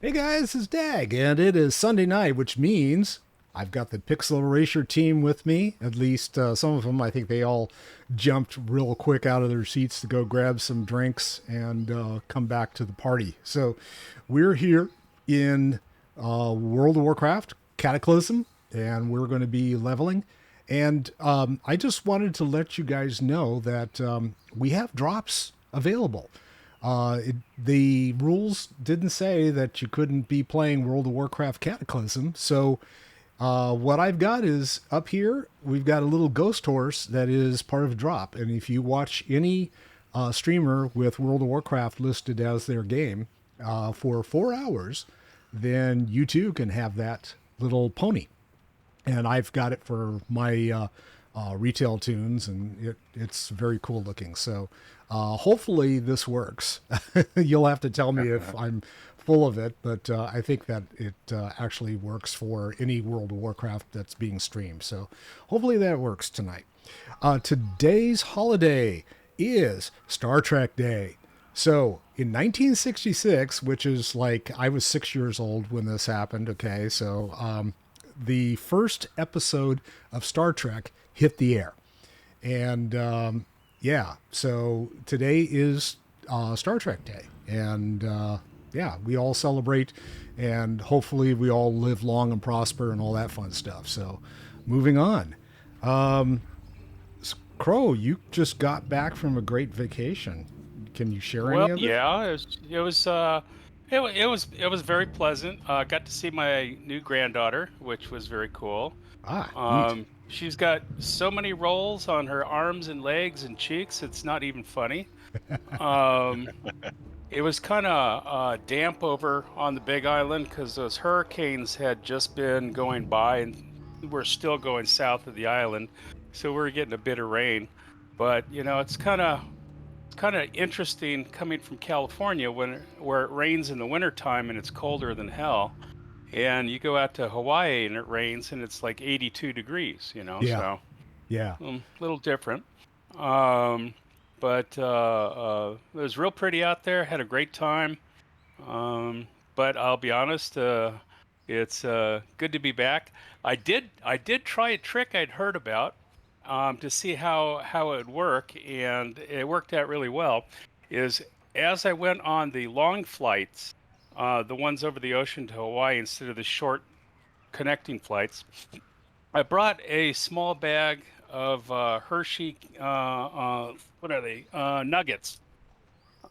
Hey guys, this is Dag, and it is Sunday night, which means I've got the Pixel Erasure team with me. At least some of them, I think they all jumped real quick out of their seats to go grab some drinks and come back to the party. So we're here in World of Warcraft Cataclysm, and we're going to be leveling. And I just wanted to let you guys know that we have drops available. The rules didn't say that you couldn't be playing World of Warcraft Cataclysm. So what I've got is up here, we've got a little ghost horse that is part of a drop. And if you watch any streamer with World of Warcraft listed as their game for 4 hours, then you too can have that little pony. And I've got it for my retail tunes, and it's very cool looking. So hopefully this works. You'll have to tell me if I'm full of it, but I think that it actually works for any World of Warcraft that's being streamed. So hopefully that works tonight. Today's holiday is Star Trek Day. So in 1966, which is like I was 6 years old when this happened. Okay, so the first episode of Star Trek hit the air. And yeah, so today is Star Trek Day. And yeah, we all celebrate, and hopefully we all live long and prosper and all that fun stuff. So moving on. Crow, you just got back from a great vacation. Can you share any Well, of it? yeah, it was very pleasant. Got to see my new granddaughter, which was very cool. Ah, neat. She's got so many rolls on her arms and legs and cheeks, it's not even funny. Um, it was kind of damp over on the Big Island because those hurricanes had just been going by, and we're still going south of the island, so we're getting a bit of rain. But it's kind of interesting coming from California where it rains in the wintertime and it's colder than hell. And you go out to Hawaii and it rains and it's like 82 degrees, Yeah, so yeah. a little different. Um, but it was real pretty out there, had a great time. But I'll be honest, it's good to be back. I did try a trick I'd heard about to see how it would work, and it worked out really well. Is as I went on the long flights, the ones over the ocean to Hawaii instead of the short connecting flights, I brought a small bag of Hershey, what are they? Nuggets.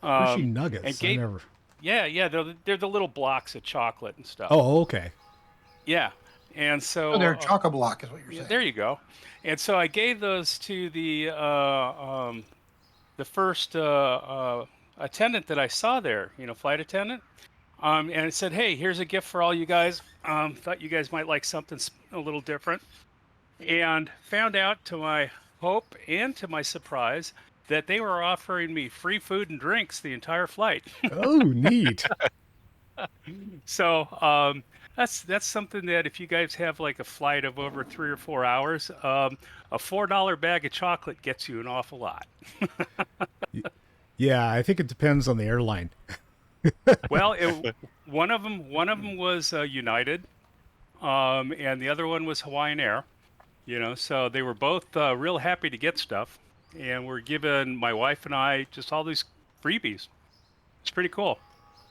Hershey Um, and Nuggets. I gave never. Yeah, they're the little blocks of chocolate and stuff. Oh, okay. Yeah, and So so they're chock-a-block is what you're yeah, saying. there you go. And so I gave those to the first attendant that I saw there, flight attendant. And it said, "Hey, here's a gift for all you guys. Thought you guys might like something a little different." And found out to my hope and to my surprise that they were offering me free food and drinks the entire flight. Oh, neat. So that's something that if you guys have like a flight of over 3 or 4 hours, a $4 bag of chocolate gets you an awful lot. Yeah, I think it depends on the airline. Well, one of them was United, and the other one was Hawaiian Air. So they were both real happy to get stuff, and we're giving my wife and I just all these freebies. It's pretty cool.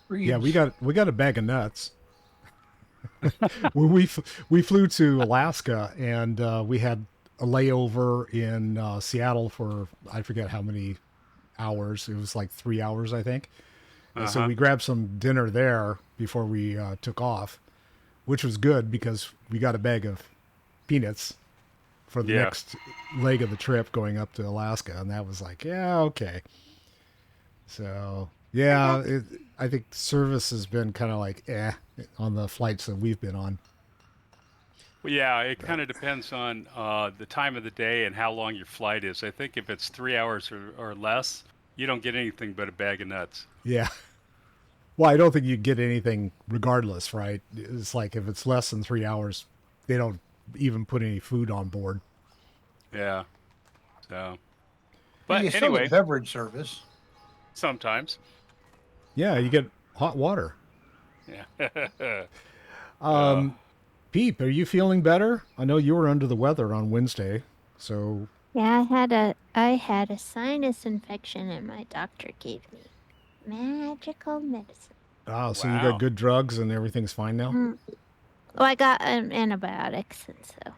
Yeah, we Reeves. got a bag of nuts. When we flew to Alaska, and we had a layover in Seattle for I forget how many hours. It was like 3 hours, I think. And so Uh-huh. we grabbed some dinner there before we took off, which was good because we got a bag of peanuts for the Yeah. next leg of the trip going up to Alaska, and that was like, yeah, okay. So yeah, I think service has been kind of like on the flights that we've been on. Well, yeah, it kind of depends on the time of the day and how long your flight is. I think if it's 3 hours or less, you don't get anything but a bag of nuts. Yeah. Well, I don't think you get anything regardless, right? It's like if it's less than 3 hours, they don't even put any food on board. Yeah. So, Well, but you still get anyway, beverage service. sometimes. Yeah, you get hot water. Yeah. uh, Um, Peep, are you feeling better? I know you were under the weather on Wednesday, so Yeah, I had a sinus infection and my doctor gave me magical medicine. so you got wow. good drugs and everything's fine now. Mm. Well, I got antibiotics, and so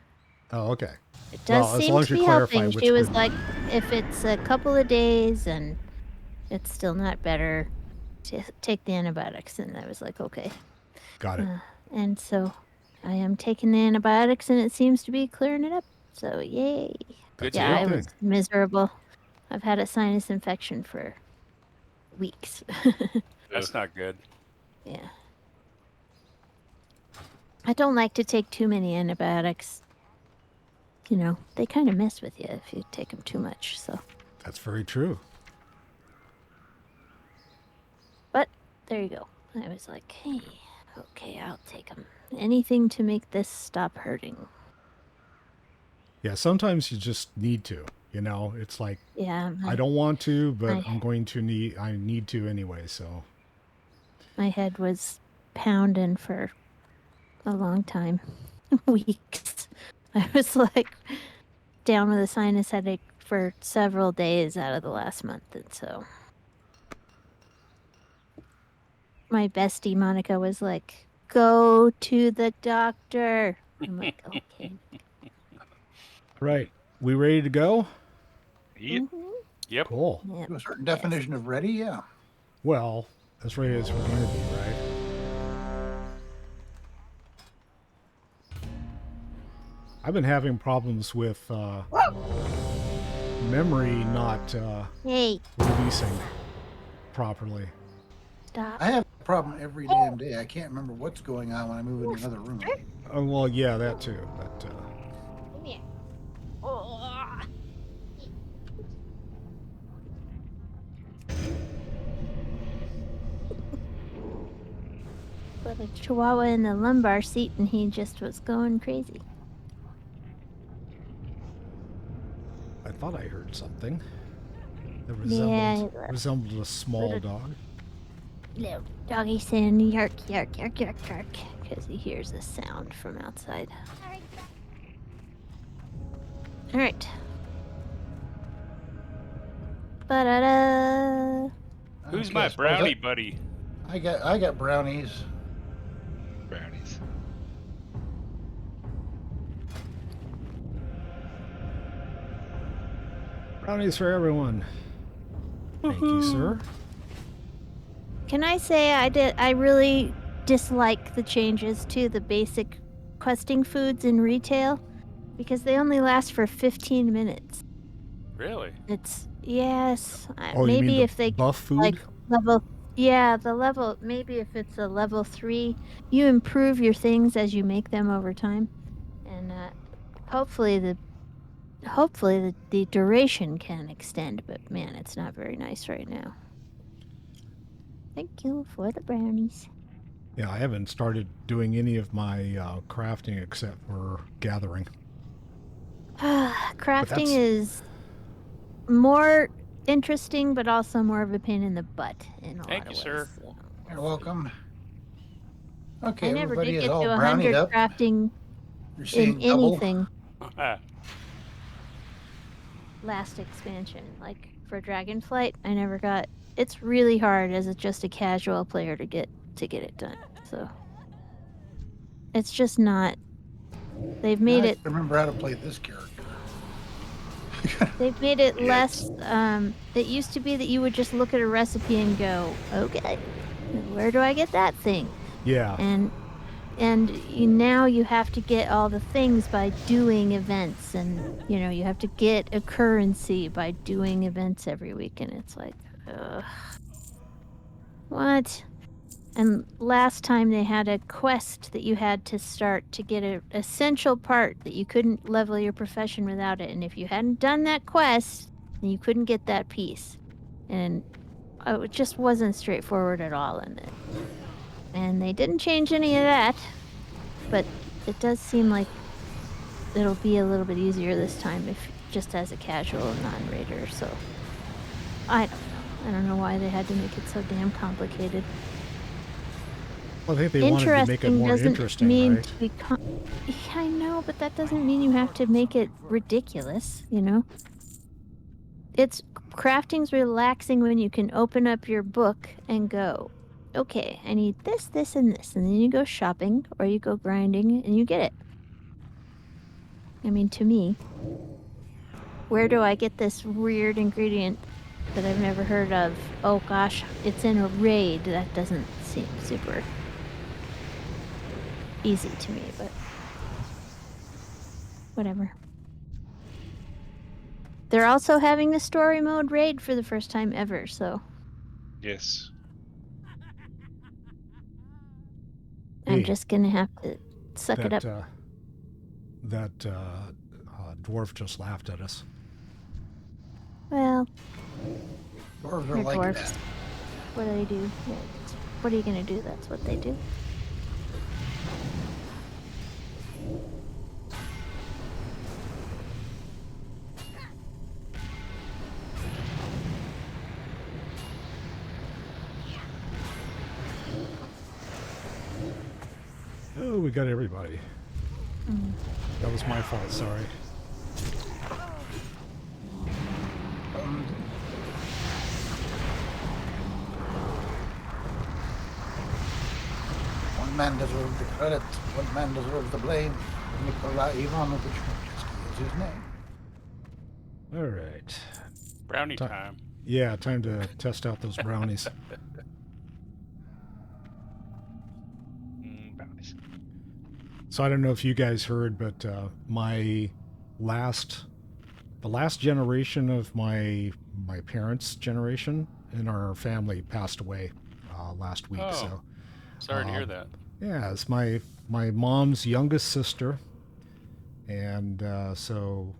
Oh, okay. it does Well, as seem long to as you be clarify helping. She which was good. like, if it's a couple of days and it's still not better, to take the antibiotics. And I was like, okay. Got it. And so I am taking the antibiotics, and it seems to be clearing it up. So yay! Good That's a Yeah, good I deal. was thing. miserable. I've had a sinus infection for weeks. That's not good. Yeah. I don't like to take too many antibiotics. You know, they kind of mess with you if you take them too much. So, That's very true. but there you go. I was like, hey, okay, I'll take them. Anything to make this stop hurting. Yeah, sometimes you just need to. You know, it's like Yeah, I don't want to, but my- I'm going to need. I need to anyway. So my head was pounding for a long time, weeks. I was like down with a sinus headache for several days out of the last month, and so my bestie Monica was like, "Go to the doctor." I'm like, "Okay." right, we ready to go? Yep. Yep. Cool. Yep. To a certain definition of ready, yeah. Well, as ready as we're going to be, right? I've been having problems with memory not Hey, releasing properly. stop. I have a problem every damn day. I can't remember what's going on when I move into another room. Oh, well, yeah, that too. But Come here. Oh. Put a chihuahua in the lumbar seat, and he just was going crazy. I thought I heard something that Yeah, resembled a small little- dog. Little doggy saying yark, yark, yark, yark, yark, because he hears a sound from outside. All right. Ba-da-da. Who's Okay, my so brownie buddy? I got brownies. Brownies. Brownies for everyone. Thank you, sir. Can I say I really dislike the changes to the basic questing foods in retail because they only last for 15 minutes. Really? It's yes, Oh, you mean maybe the if they buff food? like level the level maybe if it's a level 3, you improve your things as you make them over time. And hopefully the duration can extend, but man, it's not very nice right now. Thank you for the brownies. Yeah, I haven't started doing any of my crafting except for gathering. Crafting that's- is more interesting, but also more of a pain in the butt in a Thank lot you, of sir. ways. So. You're welcome. Okay, I never everybody did is get all to brownied 100 up. crafting You're in seeing double. anything Ah, last expansion. Like for Dragonflight, I never got. It's really hard as just a casual player to get it done. So it's just not. They've made I it. remember how to play this character. They've made it Yes. less. It used to be that you would just look at a recipe and go, "Okay, where do I get that thing?" Yeah. And now you have to get all the things by doing events, and you have to get a currency by doing events every week, and it's like, ugh, what? And last time they had a quest that you had to start to get an essential part that you couldn't level your profession without it, and if you hadn't done that quest, then you couldn't get that piece, and it just wasn't straightforward at all in it. And they didn't change any of that, but it does seem like it'll be a little bit easier this time if just as a casual non-raider. So I don't know. I don't know why they had to make it so damn complicated. Well, I think they wanted to make it Interesting more doesn't interesting, mean right? to be. Yeah, I know, but that doesn't mean you have to make it ridiculous. You know, it's crafting's relaxing when you can open up your book and go, okay, I need this, this, and this, and then you go shopping or you go grinding and you get it. I mean, to me, where do I get this weird ingredient that I've never heard of? Oh gosh, it's in a raid. That doesn't seem super easy to me, but whatever. They're also having the story mode raid for the first time ever, so Yes. I'm Hey, just gonna have to suck it up. that dwarf just laughed at us. Well, Dwarves are they're like dwarfs. that. What do they do? What are you gonna do? That's what they do. Oh, we got everybody. Mm. That was my fault. Sorry. One man deserves the credit, one man deserves the blame. Nikolai Ivanovich is his name. All right. Brownie time. Yeah, time to test out those brownies. Bounties. So I don't know if you guys heard, but the last generation of my parents' generation in our family passed away last week. Oh, So sorry to hear that. yeah, it's my mom's youngest sister, and so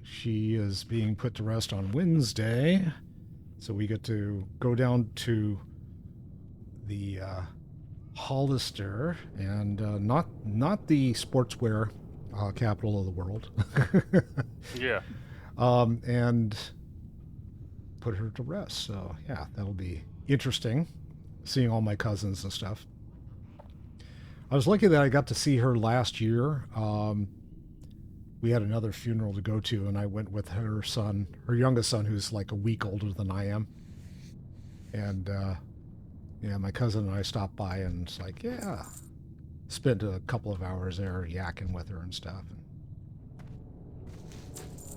she is being put to rest on Wednesday. So we get to go down to the Hollister, and not the sportswear capital of the world. Yeah. And put her to rest. So yeah, that'll be interesting, seeing all my cousins and stuff. I was lucky that I got to see her last year. We had another funeral to go to, and I went with her son, her youngest son, who's like a week older than I am. And yeah, my cousin and I stopped by, and it's like, yeah, spent a couple of hours there yakking with her and stuff.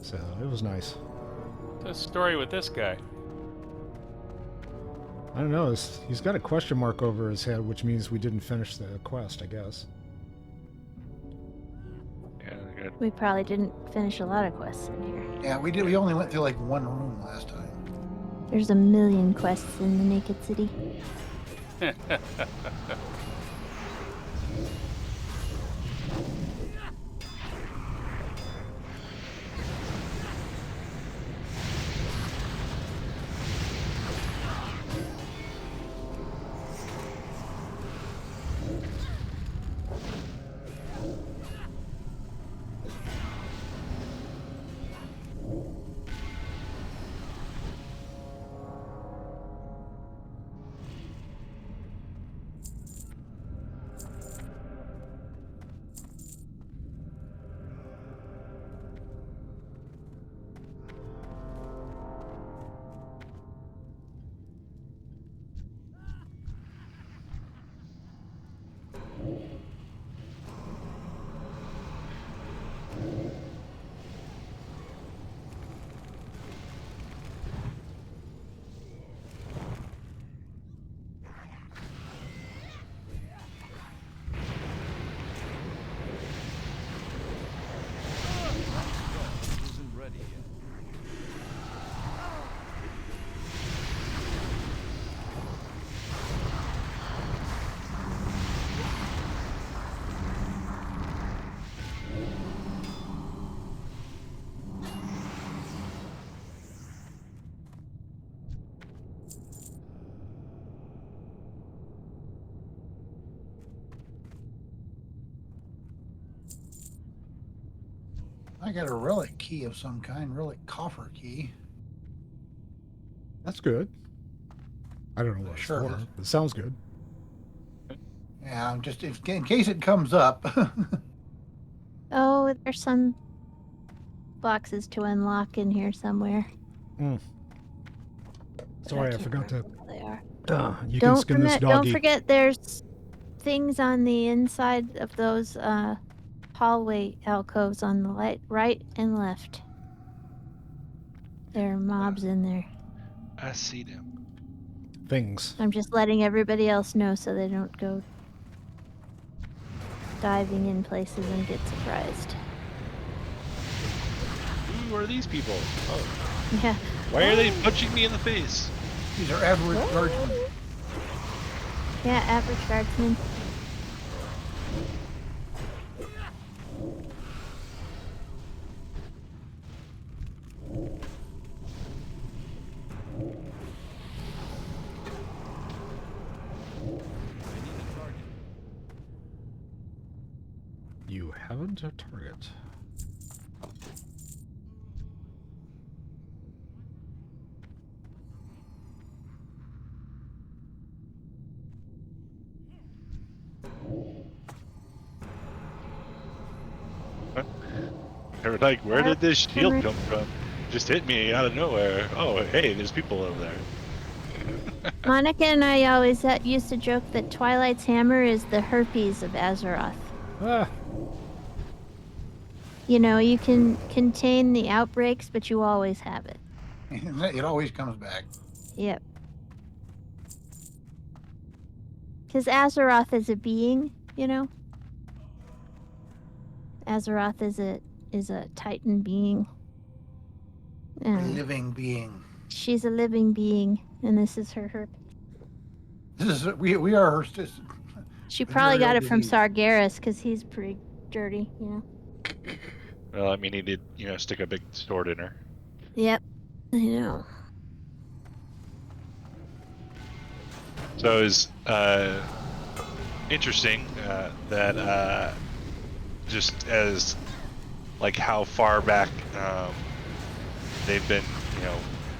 So it was nice. The story with this guy. I don't know. He's got a question mark over his head, which means we didn't finish the quest, I guess. Yeah, good. We probably didn't finish a lot of quests in here. Yeah, we did. We only went through like one room last time. There's a million quests in the Naked City. I got a relic key of some kind, relic coffer key. That's good. I don't know what it's Sure for. is. It sounds good. Yeah, just in case it comes up. Oh, there's some boxes to unlock in here somewhere. Sorry, I can't forgot to. remember where they are. You can skin this Don't doggy. forget there's things on the inside of those hallway alcoves on the right and left. There are mobs in there. I see them. Things. I'm just letting everybody else know so they don't go diving in places and get surprised. Who are these people? Oh, Yeah. why are they punching me in the face? These are average guardsmen. Yeah, average guardsman. You haven't a target. They were like, where did this shield Hammer. come from? Just hit me out of nowhere. Oh, hey, there's people over there. Monica and I always used to joke that Twilight's hammer is the herpes of Azeroth. Ah, You know, you can contain the outbreaks, but you always have it. It always comes back. Yep. Because Azeroth is a being, you know? Azeroth is a Titan being. A living being. She's a living being, and this is her herpes. This is we are her. She probably got venereal it from disease. Sargeras because he's pretty dirty, you know? Well, I mean, he did, stick a big sword in her. Yep. I know. So it was interesting that just as like how far back they've been,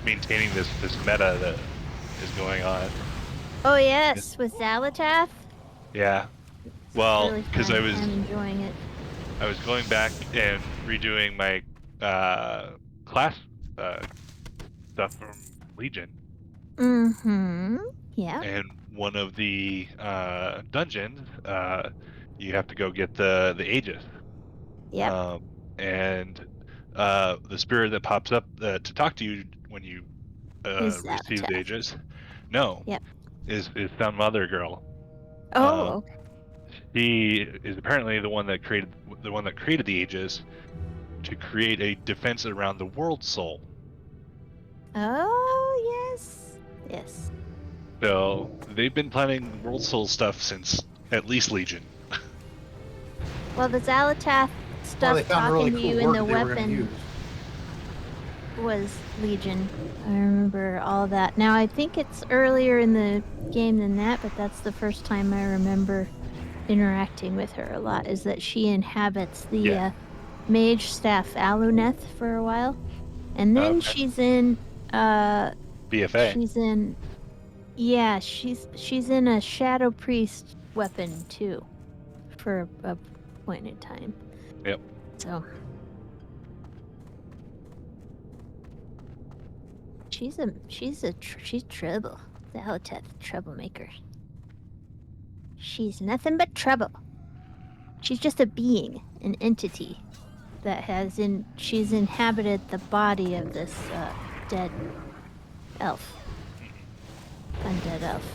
maintaining this meta that is going on. Oh, yes, with Zalatath. Yeah. Well, Really because fun. I'm enjoying it. I was going back and redoing my class stuff from Legion. Mm-hmm. Yeah. And one of the dungeons, you have to go get the Aegis. Yep. And the spirit that pops up to talk to you when you Is receive the Zalatath. Aegis, no, Yep. is some other girl. Oh, okay. She is apparently the one that created the Aegis to create a defense around the world soul. Oh, yes. Yes. So they've been planning world soul stuff since at least Legion. Well, the Zalatath Well, stuff they found a talking really to cool you in word the that they were going to weapon use. was Legion. I remember all that. Now, I think it's earlier in the game than that, but that's the first time I remember interacting with her a lot, is that she inhabits the mage staff Aluneth for a while. And then Okay. she's in BFA. she's in a Shadow Priest weapon too for a point in time. Yep. So she's trouble. Zalatath, troublemaker. She's nothing but trouble. She's just a being, an entity that she's inhabited the body of this dead elf. Undead elf.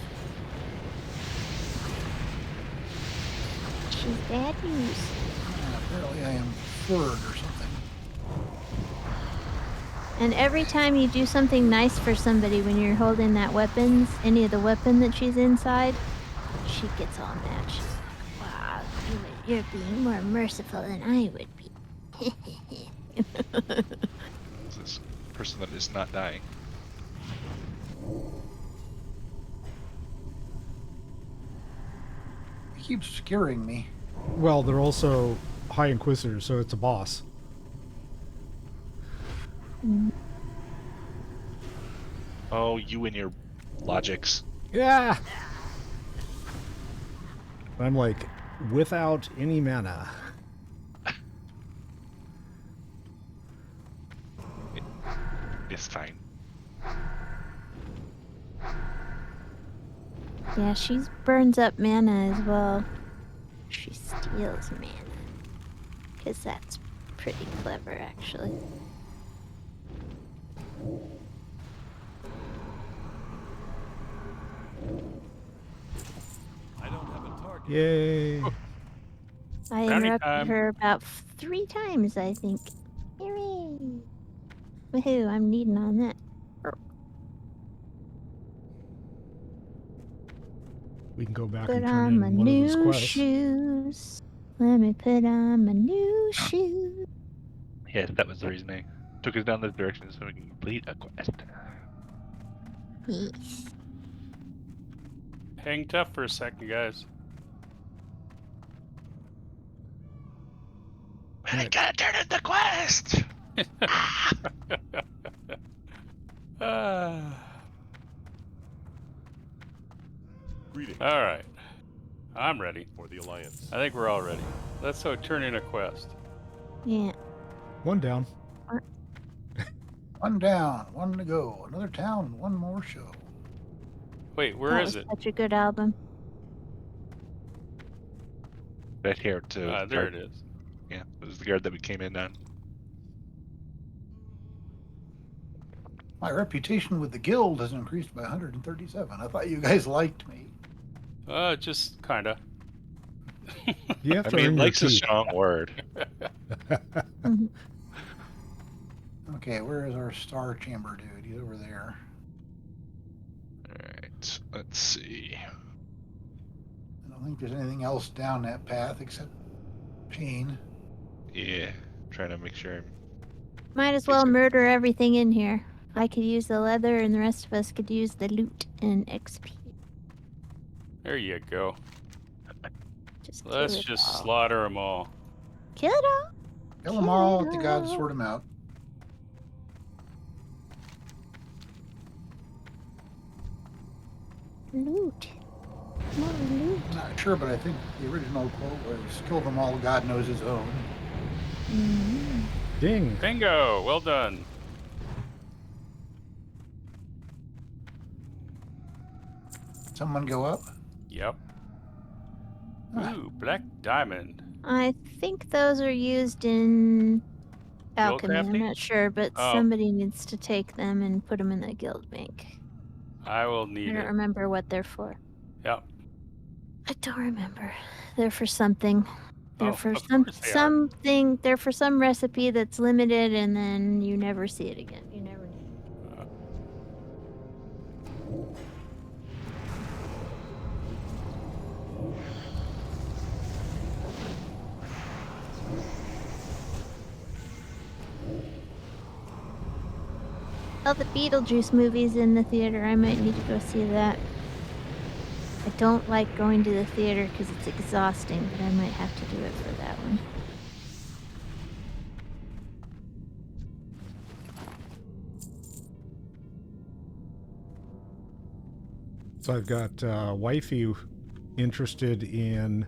She's bad news. Apparently I am third or something. And every time you do something nice for somebody when you're holding that any of the weapon that she's inside, she gets all mad. She's like, wow, you're being more merciful than I would be. Is this person that is not dying? It keeps scaring me. well, they're also High Inquisitors, so it's a boss. Oh, you and your logics. Yeah. I'm like, without any mana. It's fine. Yeah, she burns up mana as well. She steals mana. Because that's pretty clever, actually. I don't have a target. Yay. I Brownie interrupted time. her about 3 times, I think. Hooray! Woohoo, I'm needing on that. We can go back Put and turn on my in one of those new quests. shoes. Let me put on my new shoes. Yes, that was the reason I took us down this direction so we can complete a quest. Yes. Hang tough for a second, guys. I gotta turn in the quest! All Greetings right. I'm ready. for the Alliance. I think we're all ready. Let's go turn in a quest. Yeah. One down. One down, one to go. Another town, one more show. Wait, where that is was it? such a good album. Right here to the There guard. it is. Yeah, it was the guard that we came in on. My reputation with the guild has increased by 137. I thought you guys liked me. Just kinda. You have I to mean, earn your like's a keep. strong word. Mhm. Okay, where is our star chamber dude? He's over there. Alright, let's see. I don't think there's anything else down that path except pain. Yeah, trying to make sure I'm... Might as well murder everything in here. I could use the leather, and the rest of us could use the loot and XP. There you go. Just Let's kill it just all. slaughter them all. Kill it all. Kill them all, let the gods sort them out. Loot. More loot. I'm not sure, but I think the original quote was kill them all, God knows his own. Mm. Ding. Bingo! Well done. Someone go up? Yep. Ah. Ooh, black diamond. I think those are used in Guild alchemy. I'm crafting? not sure, but Oh. somebody needs to take them and put them in the guild bank. I will I need don't it. remember what they're for. Yep. I don't remember. They're for something. They're Oh, for of some course they are. something. They're for some recipe that's limited, and then you never see it again. You never need it. Oh, the Beetlejuice movie's in the theater. I might need to go see that. I don't like going to the theater because it's exhausting, but I might have to do it for that one. So I've got wifey interested in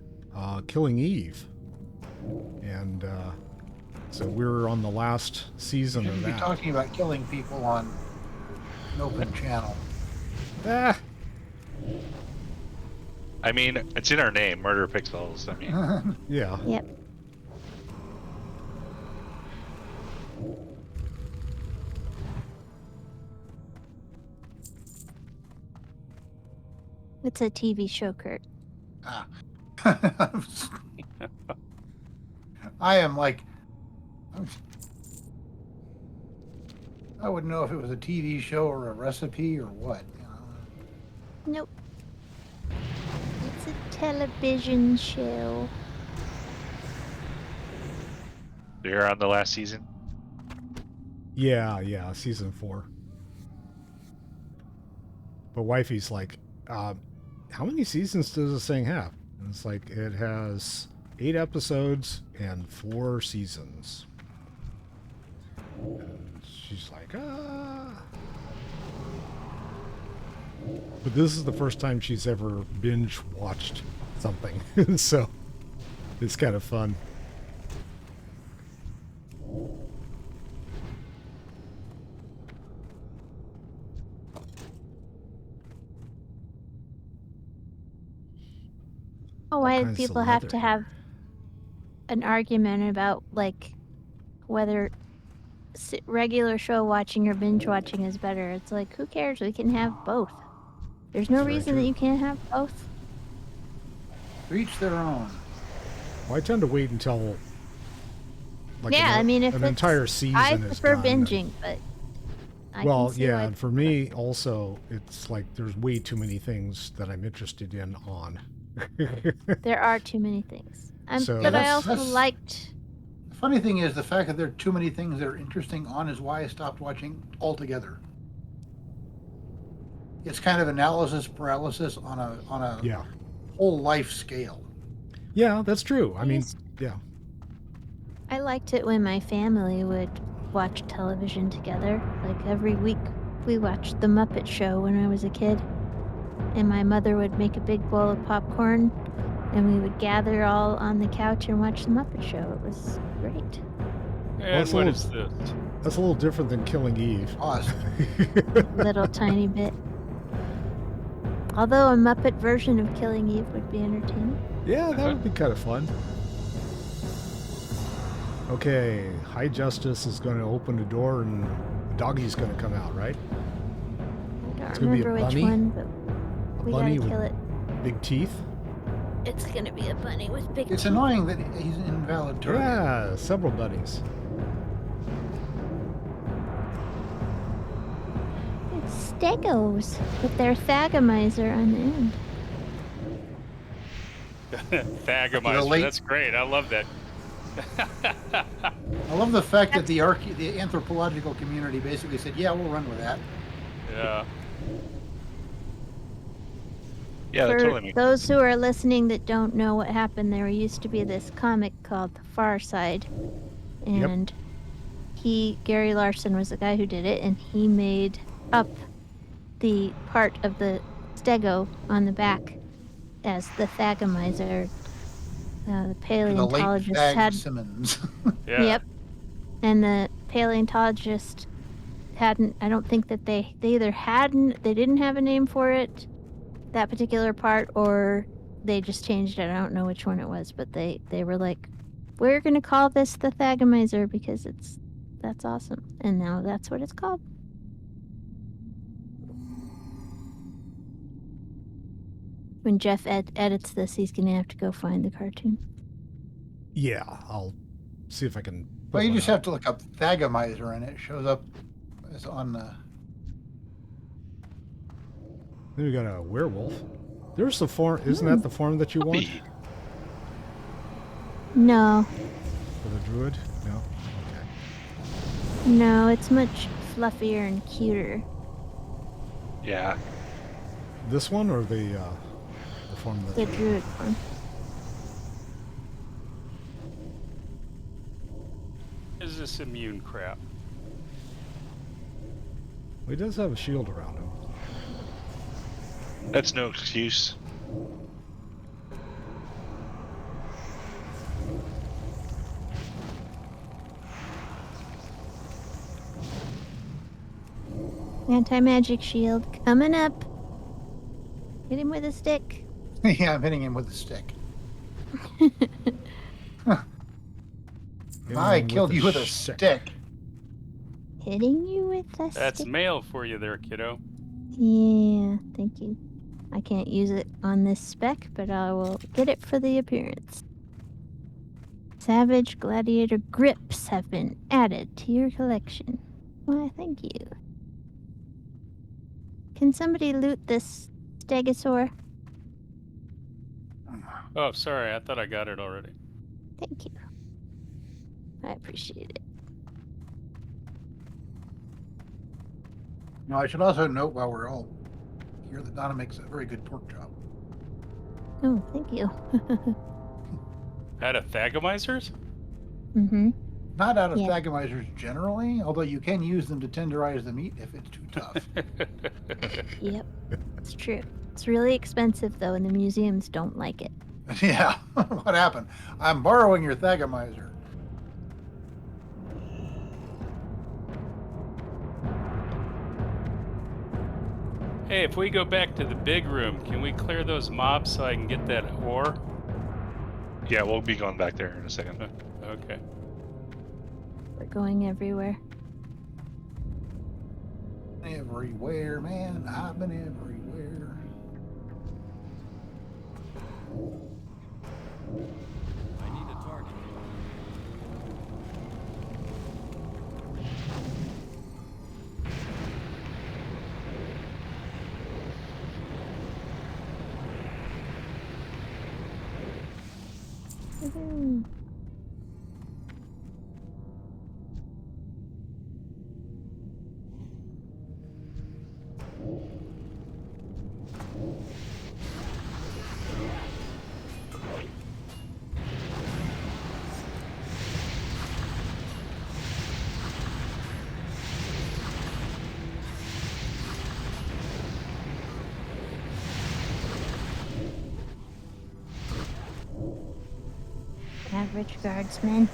killing Eve. And so we're on the last season You of should be that. talking about killing people on an open channel. Ah, I mean, it's in our name, Murder Pixels. I mean, yeah. Yep. It's a TV show, Kurt. Ah. I am like, I wouldn't know if it was a TV show or a recipe or what. You know? Nope. It's a television show. you're on the last season. Yeah, season 4. But wifey's like, how many seasons does this thing have? And it's like, it has 8 episodes and 4 seasons. And she's like, ah. But this is the first time she's ever binge watched something. So it's kind of fun. Oh, why do kinds of people have leather to have an argument about like whether regular show watching or binge watching is better? It's like, who cares? We can have both. There's no That's very reason that true. you can't have both. To each their own. Well, I tend to wait until like Yeah, I mean, if an it's- entire season I is prefer done. and- binging, but I well, can see yeah, why and for me also, it's like there's way too many things that I'm interested in on. there are too many things. So- But Yeah, I also that's- liked. The funny thing is, the fact that there are too many things that are interesting on is why I stopped watching altogether. It's kind of analysis paralysis on a Yeah. whole life scale. Yeah, that's true. I mean, used- yeah. I liked it when my family would watch television together. Like every week, we watched The Muppet Show when I was a kid. And my mother would make a big bowl of popcorn, and we would gather all on the couch and watch The Muppet Show. It was great. And it's a what little- is this? That's a little different than Killing Eve. Awesome. Little tiny bit. Although a Muppet version of Killing Eve would be entertaining. Yeah, that would be kind of fun. Okay, High Justice is going to open the door and Doggy's going to come out, right? I It's don't gonna be a remember which bunny? one, but we bunny gotta with kill it. big teeth. It's gonna be a bunny with big It's teeth. annoying that he's an invalid target. Yeah, several bunnies. It's stegos with their thagomizer on the end. Thagomizer. late- That's great. I love that. I love the fact that the anthropological community basically said, "Yeah, we'll run with that." Yeah. Yeah, that For totally makes those who are listening that don't know what happened, there used to be this comic called The Far Side, and Gary Larson was the guy who did it, and he made up the part of the stego on the back as the thagomizer. The The late paleontologist Thag had Simmons. Yeah. Yep. And the paleontologist hadn't, I don't think that they either they didn't have a name for it, that particular part, or they just changed it. I don't know which one it was, but they were like, we're going to call this the Thagomizer because that's awesome. And now that's what it's called. When Jeff edits this, he's going to have to go find the cartoon. Yeah, I'll see if I can. put Well, you one just up. have to look up Thagomizer, and it shows up as on the. Then we got a werewolf. There's the form. Isn't that the form that you want puppy. No, for the druid? No. Okay. no, it's much fluffier and cuter. Yeah. This one or the form that? The druid one. Is this immune crap? Well, he does have a shield around him. That's no excuse. Anti-magic shield coming up. Hit him with a stick. Yeah, I'm hitting him with a stick. Hit I him killed you with a stick. stick. Hitting you with a That's stick. mail for you there, kiddo. Yeah, thank you. I can't use it on this spec, but I will get it for the appearance. Savage Gladiator grips have been added to your collection. Why, thank you. Can somebody loot this stegosaur? Oh, sorry. I thought I got it already. Thank you. I appreciate it. Now, I should also note while we're all here that Donna makes a very good pork chop. Oh, thank you. Out of Thagomizers? Mm-hmm. Not out of Yeah. Thagomizers generally, although you can use them to tenderize the meat if it's too tough. Yep. It's true. It's really expensive though, and the museums don't like it. Yeah, what happened? I'm borrowing your Thagomizer. Hey, if we go back to the big room, can we clear those mobs so I can get that ore? Yeah, we'll be going back there in a second. Okay. We're going everywhere. Everywhere, man. I've been everywhere. I need a target. Woohoo. Average guardsman.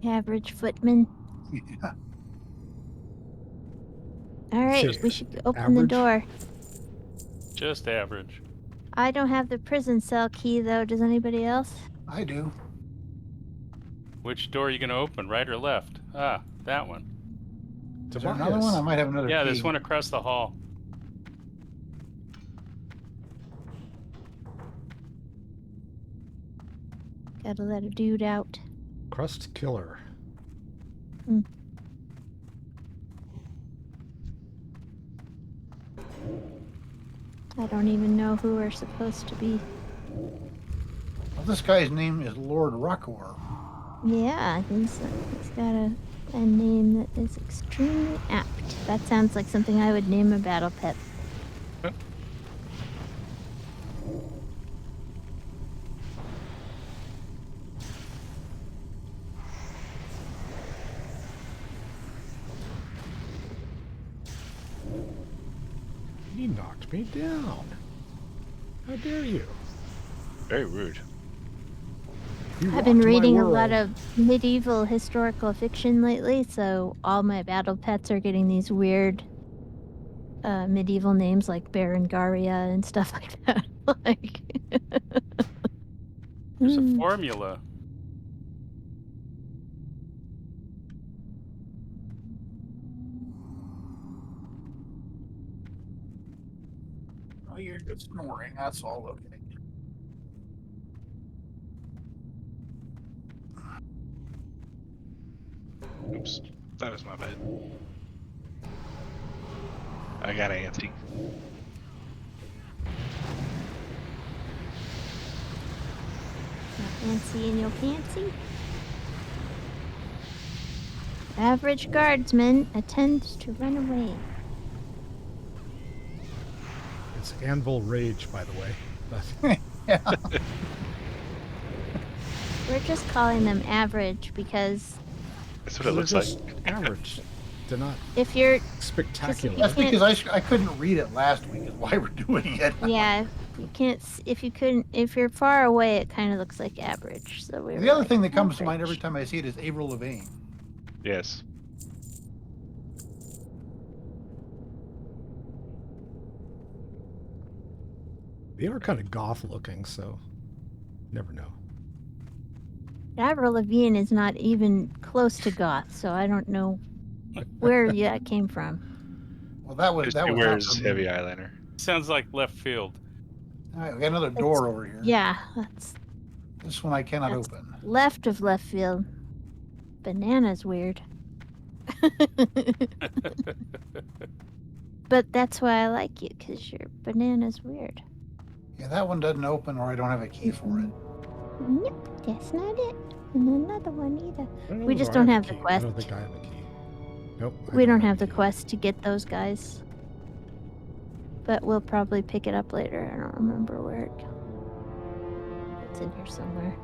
Average footman. Yeah. All right, Just we should open the average? door. Just average. I don't have the prison cell key though. Does anybody else? I do. Which door are you going to open, right or left? Ah, that one. Is there another one? I might have another Yeah, key. there's one across the hall. Gotta let a dude out. Crust killer. I don't even know who we're supposed to be. Well, this guy's name is Lord Rockor. Yeah, he's got a name that is extremely apt. That sounds like something I would name a battle pet. He knocked me down. How dare you? Very rude. You I've been rocked my reading a world. lot of medieval historical fiction lately, so all my battle pets are getting these weird medieval names like Berengaria and stuff like that. Like, There's a formula. Oh, you're just snoring. That's all okay. Oops, that was my bad. I got antsy. fancy in your fancy. Average guardsman attempts to run away. It's Anvil Rage, by the way. But Yeah. We're just calling them average because That's what it they're looks just like. average. They're not if you're spectacular. That's can't- because I couldn't read it last week. Is why we're doing it. yeah, you can't if you're far away, it kind of looks like average. So we The were other like, thing that comes to mind every average. time I see it is Avril Lavigne. Yes. They are kind of goth looking, so never know. Avril Lavigne is not even close to goth, so I don't know where that came from. Well, that was Just that he was not wears for me. heavy eyeliner. Sounds like left field. All right, we got another door over here. Yeah, that's This one I cannot That's- open. left of left field. Banana's weird. But that's why I like you, because your banana's weird. Yeah, that one doesn't open, or I don't have a key for it. Nope, that's not it. And another one either. I know We if just I don't a have the key. I quest. don't think I have a key. Nope. I We don't have a the key. quest to get those guys. But we'll probably pick it up later. I don't remember where it's in here somewhere.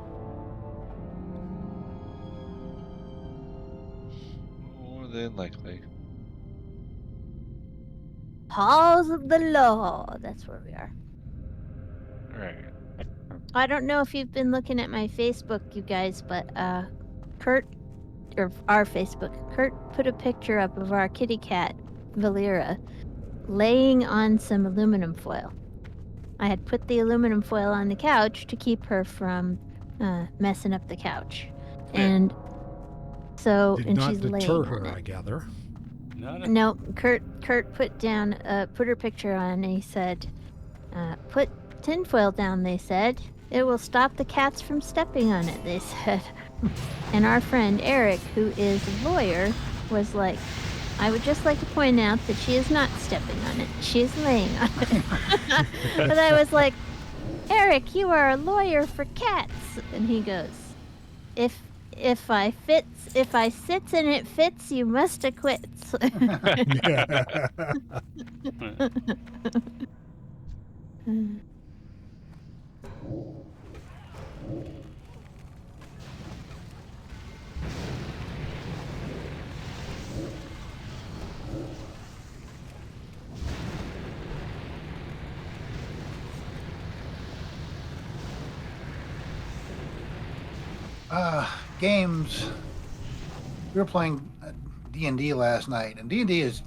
More than likely. Halls of the Law. That's where we are. All right. I don't know if you've been looking at my Facebook, you guys, but Kurt, or our Facebook, Kurt put a picture up of our kitty cat, Valera, laying on some aluminum foil. I had put the aluminum foil on the couch to keep her from messing up the couch. Yeah. And so, Did and not she's deter laying her, on I it. gather. No, Kurt put her picture on, and he said, put tinfoil down, they said. It will stop the cats from stepping on it, they said. And our friend Eric, who is a lawyer, was like, I would just like to point out that she is not stepping on it. She is laying on it. But I was like, Eric, you are a lawyer for cats. And he goes, if I sits and it fits, you must acquits. Games. We were playing D&D last night, and D&D is,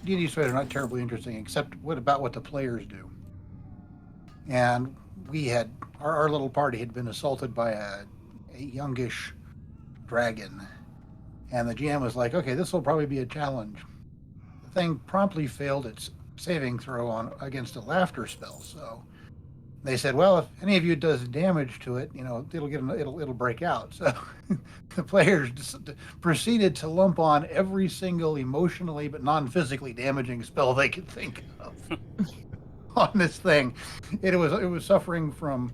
D&D stories are not terribly interesting, except what the players do. And we had our little party had been assaulted by a youngish dragon, and the GM was like, "Okay, this will probably be a challenge." The thing promptly failed its saving throw against a laughter spell, so they said, "Well, if any of you does damage to it, it'll break out." So the players proceeded to lump on every single emotionally but non-physically damaging spell they could think of on this thing. It was suffering from,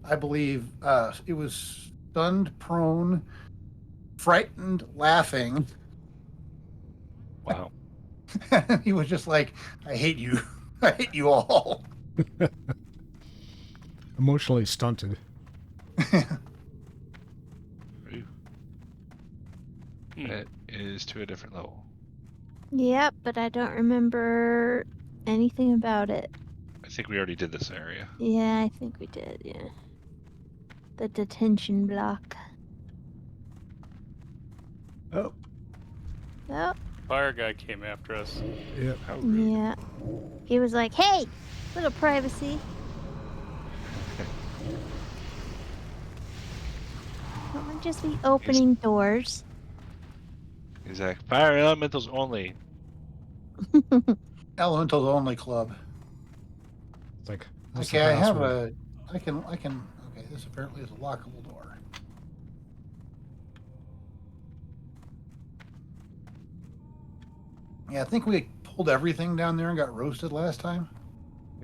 I believe, it was stunned, prone, frightened, laughing. Wow. He was just like, "I hate you. I hate you all." Emotionally stunted. It is to a different level. Yep, but I don't remember anything about it. I think we already did this area. Yeah, I think we did, yeah. The detention block. Oh, Oh, Fire guy came after us. yeah. How rude. yeah. He was like, hey, little privacy. Don't we just be opening doors? He's like, fire elementals only. Elementals only club. It's like, that's Okay, the I have password. okay, this apparently is a lockable door. Yeah, I think we pulled everything down there and got roasted last time.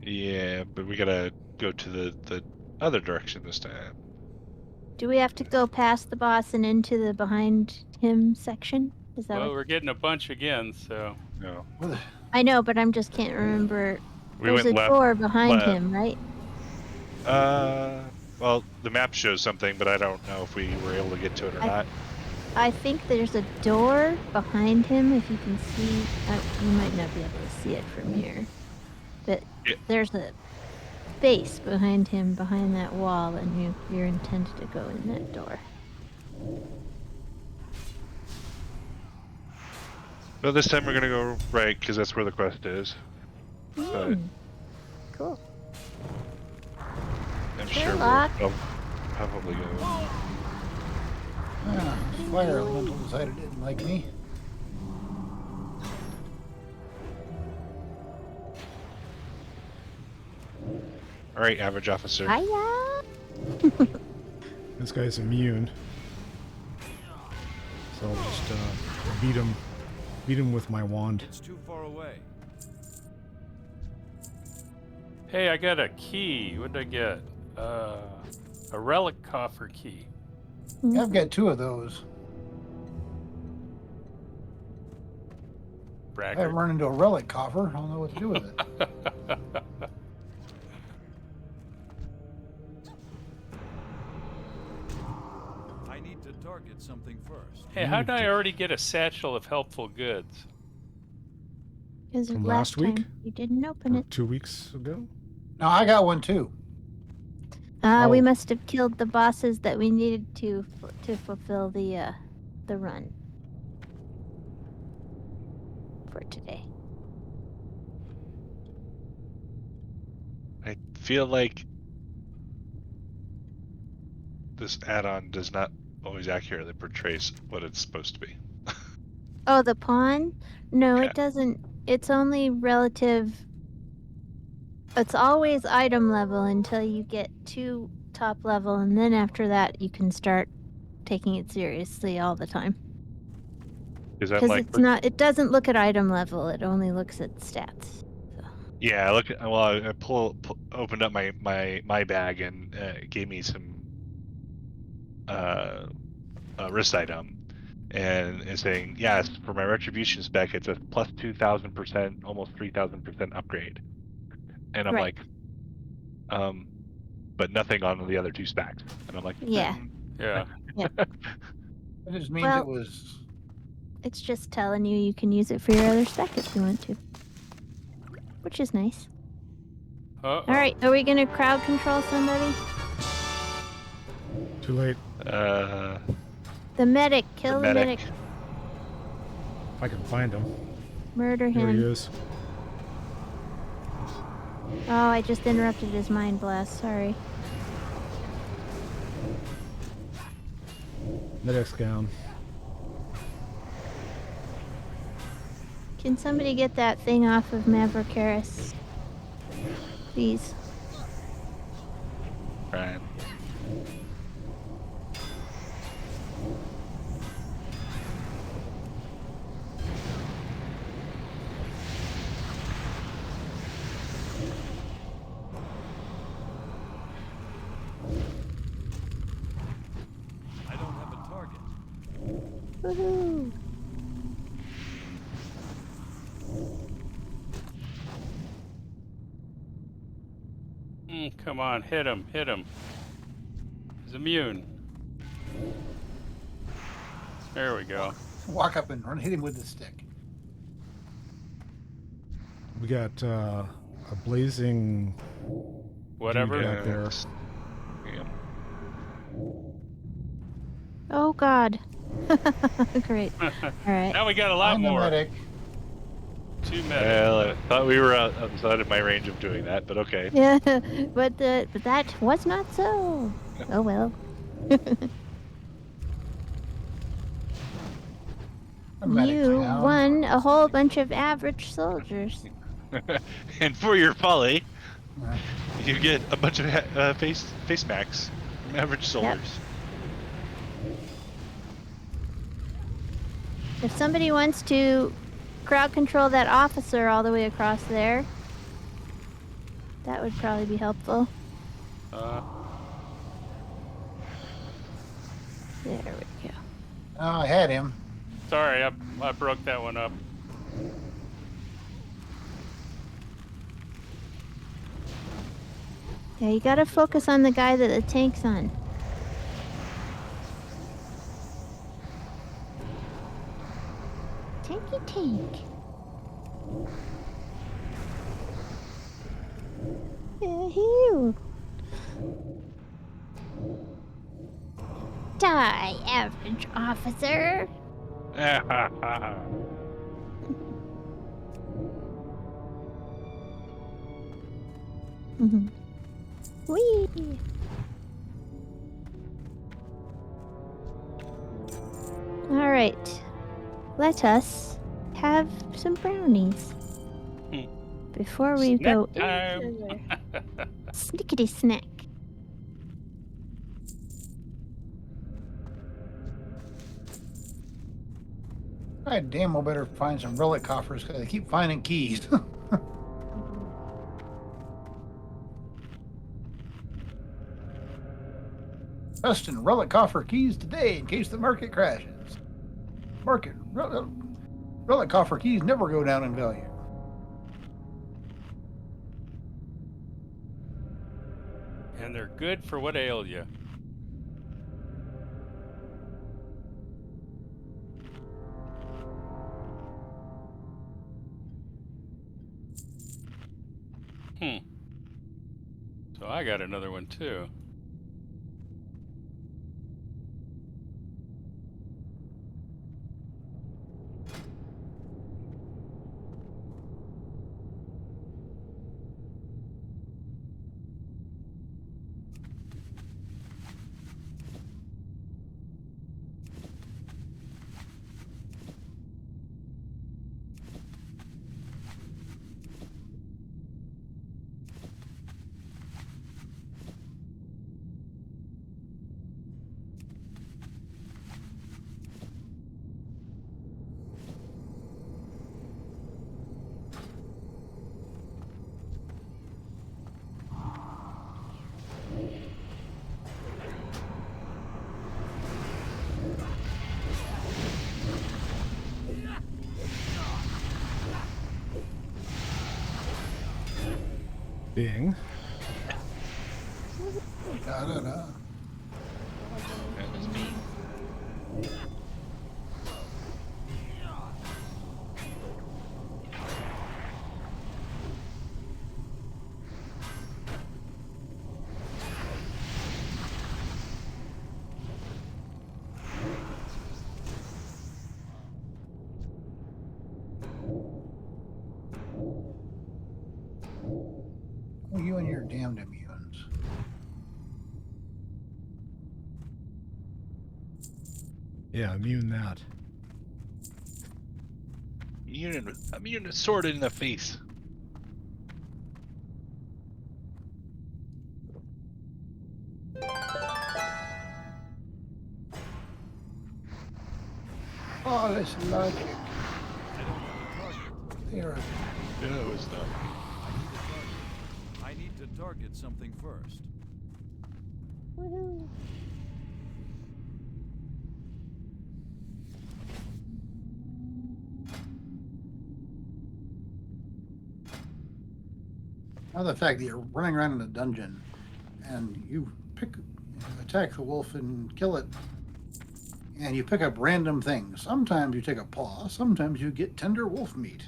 Yeah, but we gotta go to the other direction this time. Do we have to go past the boss and into the behind him section? Is that Well, what? we're getting a bunch again, so No. I know, but I'm just can't remember. We There's a went left. door behind left. him, right? Well, the map shows something, but I don't know if we were able to get to it or not. I think there's a door behind him. If you can see, you might not be able to see it from here, but Yeah. there's a space behind him, behind that wall, and you're intended to go in that door. But this time we're gonna go right because that's where the quest is. But Cool. I'm sure Sherlock. we'll probably go. Fire elemental decided it didn't like me. All right, average officer. Hiya! This guy's immune. So I'll just beat him with my wand. It's too far away. hey, I got a key. What did I get? A relic coffer key. I've got 2 of those. I Braggart. haven't run into a relic coffer. I don't know what to do with it. I need to target something first. Hey, how did I already get a satchel of helpful goods? Because From last last week? time you didn't open Or it. 2 weeks ago? No, I got one too. We Oh. must have killed the bosses that we needed to fulfill the run for today. I feel like this add-on does not always accurately portray what it's supposed to be. Oh, the pawn? No, Yeah. it doesn't. It's only relative. It's always item level until you get to top level, and then after that, you can start taking it seriously all the time. Because I'm Because like, it's not. It doesn't look at item level. It only looks at stats. yeah, look. Well, I opened up my bag and it gave me some wrist item, and it's saying yes for my retribution spec. It's a plus 2,000%, almost 3,000% upgrade, and I'm Right. like, but nothing on the other two specs, and I'm like, Yeah. Yeah. It just means Well- it was. It's just telling you can use it for your other spec if you want to, which is nice. Uh-oh. All right, are we gonna crowd control somebody? Too late. The medic. Kill the medic. If I can find him. Murder Here he him. is. Oh, I just interrupted his mind blast. Sorry. Medic's down. Can somebody get that thing off of Maverick Harris? Please. Right. I don't have a target. Woohoo! Come on, hit him, hit him. He's immune. There we go. Walk up and hit him with the stick. We got a blazing Whatever. dude back there. Yeah. Oh God. Great. All right. Now we got a lot Find the more. medic. 2 medics. Well, I thought we were outside of my range of doing that, but okay. Yeah, but that was not so. Oh well. The medic's You down. won a whole bunch of average soldiers. And for your folly, Right. you get a bunch of face max from average soldiers. If somebody wants to crowd control that officer all the way across there, that would probably be helpful. Uh, There we go. Oh, I had him. sorry, I broke that one up. Yeah, you gotta focus on the guy that the tank's on. Tanky tank. Yahoo! Die, average officer. Whee! All right, let us have some brownies Hmm. before we go Snack time. into the snickety snack. I damn well better find some relic coffers because I keep finding keys. Justin, relic coffer keys today in case the market crashes. Relic coffer keys never go down in value. And they're good for what ails you. I got another one too. Bing. Da-da-da. That was me. Oh, you and your damned immunes. Yeah, immune that. Immune sword in the face. Oh, this logic. I don't have a target. There. Yeah, it was done. I need to target something first. Woohoo. Now the fact that you're running around in a dungeon and you attack the wolf and kill it, and you pick up random things. Sometimes you take a paw, sometimes you get tender wolf meat.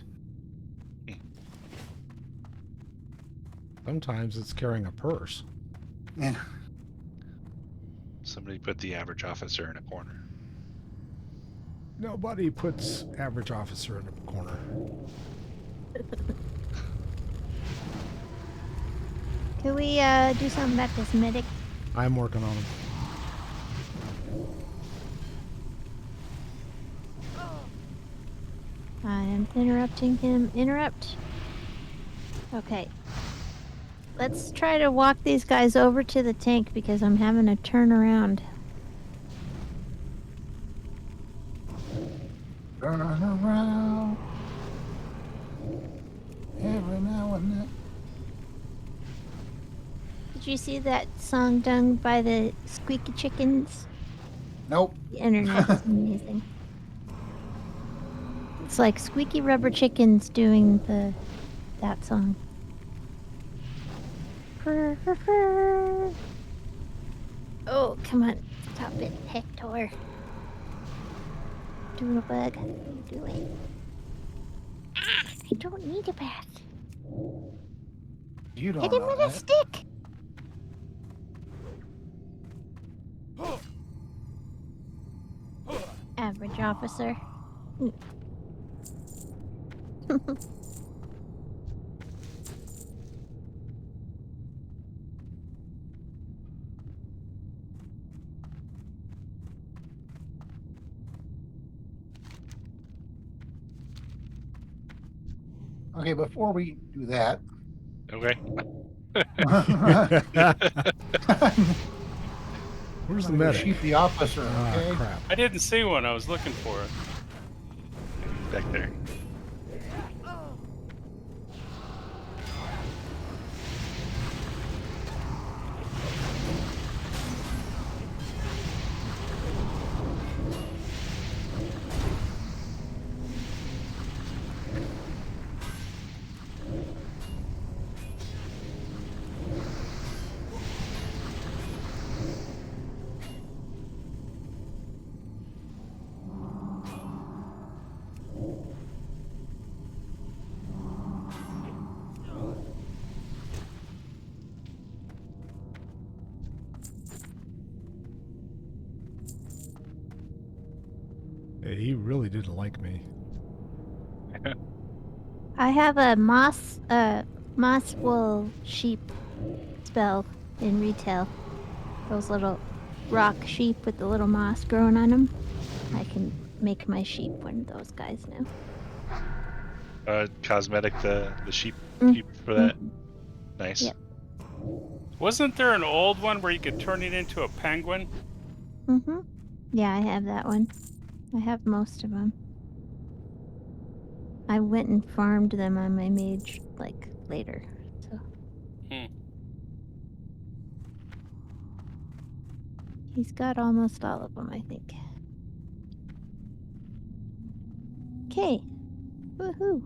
Sometimes it's carrying a purse. And Somebody put the average officer in a corner. Nobody puts average officer in a corner. Can we do something about this medic? I'm working on him. I am interrupting him. Interrupt. Okay. Let's try to walk these guys over to the tank because I'm having to turn around. turn around every now and then. Did you see that song done by the Squeaky Chickens? Nope. The internet is amazing. It's like squeaky rubber chickens doing that song. Oh, come on. Stop it, Hector. Doodlebug, what are you doing? Ah, I don't need a bath. You don't Hit him know with a that. stick. Average officer. Okay, before we do that, Okay. Where's the I'm gonna medic? shoot the officer, Ah, okay? crap. I didn't see one. I was looking for it. Back there. He really didn't like me. I have a moss wool sheep spell in retail. Those little rock sheep with the little moss growing on them. I can make my sheep one of those guys now. Cosmetic, the sheep Mm, for that. mm. Nice. Yep. Wasn't there an old one where you could turn it into a penguin? Mm-hmm. Yeah, I have that one. I have most of them. I went and farmed them on my mage, like, later. So. Hmm. He's got almost all of them, I think. Okay. Woohoo.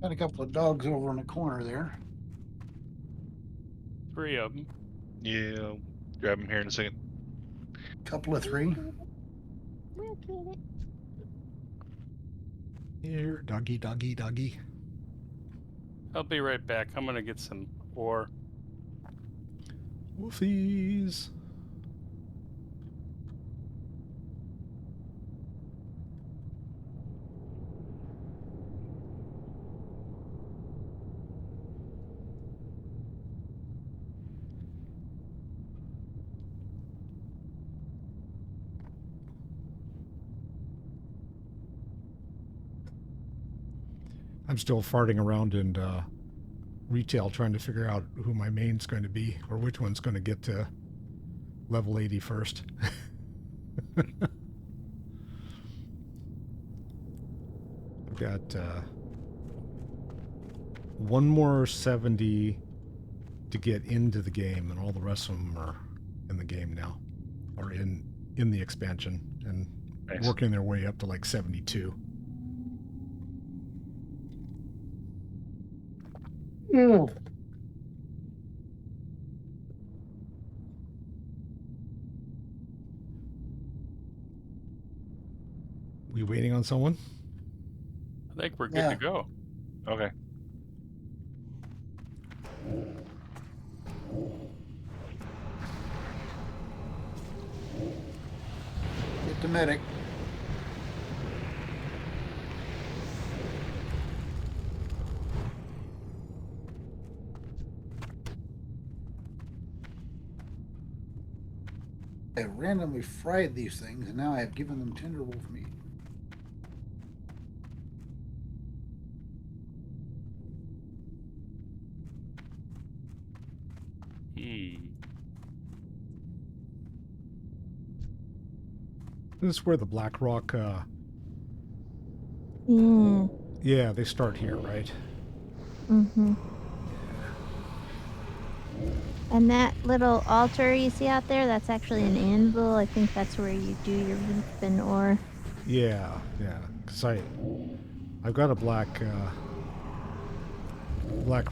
Got a couple of dogs over in the corner there. 3 of them. Yeah, I'll grab him here in a second. Couple of 3. We'll get it. Here, doggy, doggy, doggy. I'll be right back. I'm gonna get some ore. Woofies. I'm still farting around in retail trying to figure out who my main's going to be or which one's going to get to level 80 first. I've got one more 70 to get into the game, and all the rest of them are in the game now, or in the expansion, and Nice. working their way up to like 72. We waiting on someone? I think we're good Yeah. to go. Okay. Get the medic. I randomly fried these things, and now I have given them tender wolf meat. This is where the Blackrock, Yeah. yeah, they start here, right? Mm-hmm. And that little altar you see out there, that's actually an anvil. I think that's where you do your reef and ore. Yeah, yeah. Cause I've got a black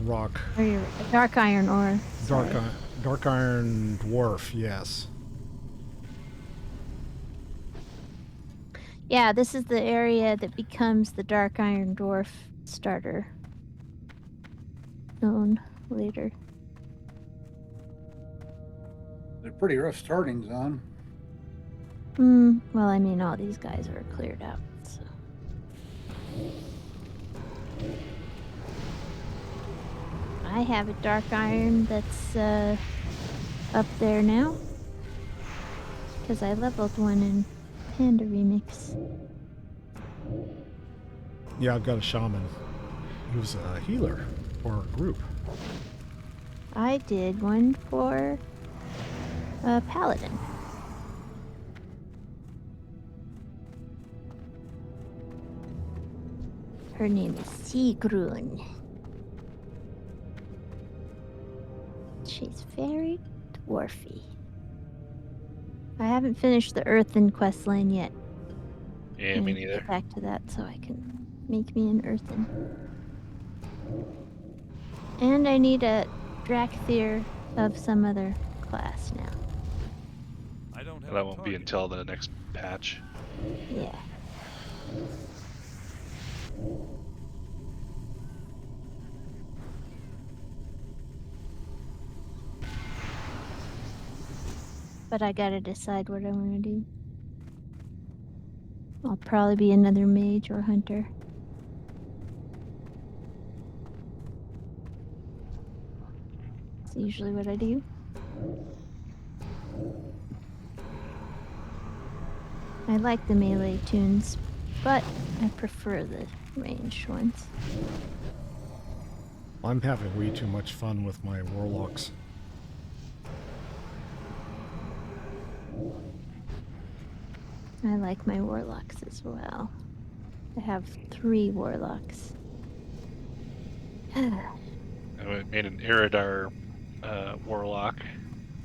rock, Or your dark iron ore. dark sorry. dark iron dwarf. Yes. Yeah, this is the area that becomes the dark iron dwarf starter zone later. They're pretty rough starting zone. Well, I mean, all these guys are cleared out, so. I have a dark iron that's up there now. Because I leveled one in Panda Remix. Yeah, I've got a shaman who's a healer for a group. I did one for a paladin. Her name is Sigrun. She's very dwarfy. I haven't finished the Earthen quest line yet. Yeah, I me need to neither. get back to that so I can make me an Earthen. And I need a Drakthir of some other class now. I don't have That a won't be target. until the next patch. Yeah. But I gotta decide what I want to do. I'll probably be another mage or hunter. That's usually what I do. I like the melee tunes, but I prefer the ranged ones. I'm having way too much fun with my warlocks. I like my warlocks as well. I have 3 warlocks. I made an Erasure warlock.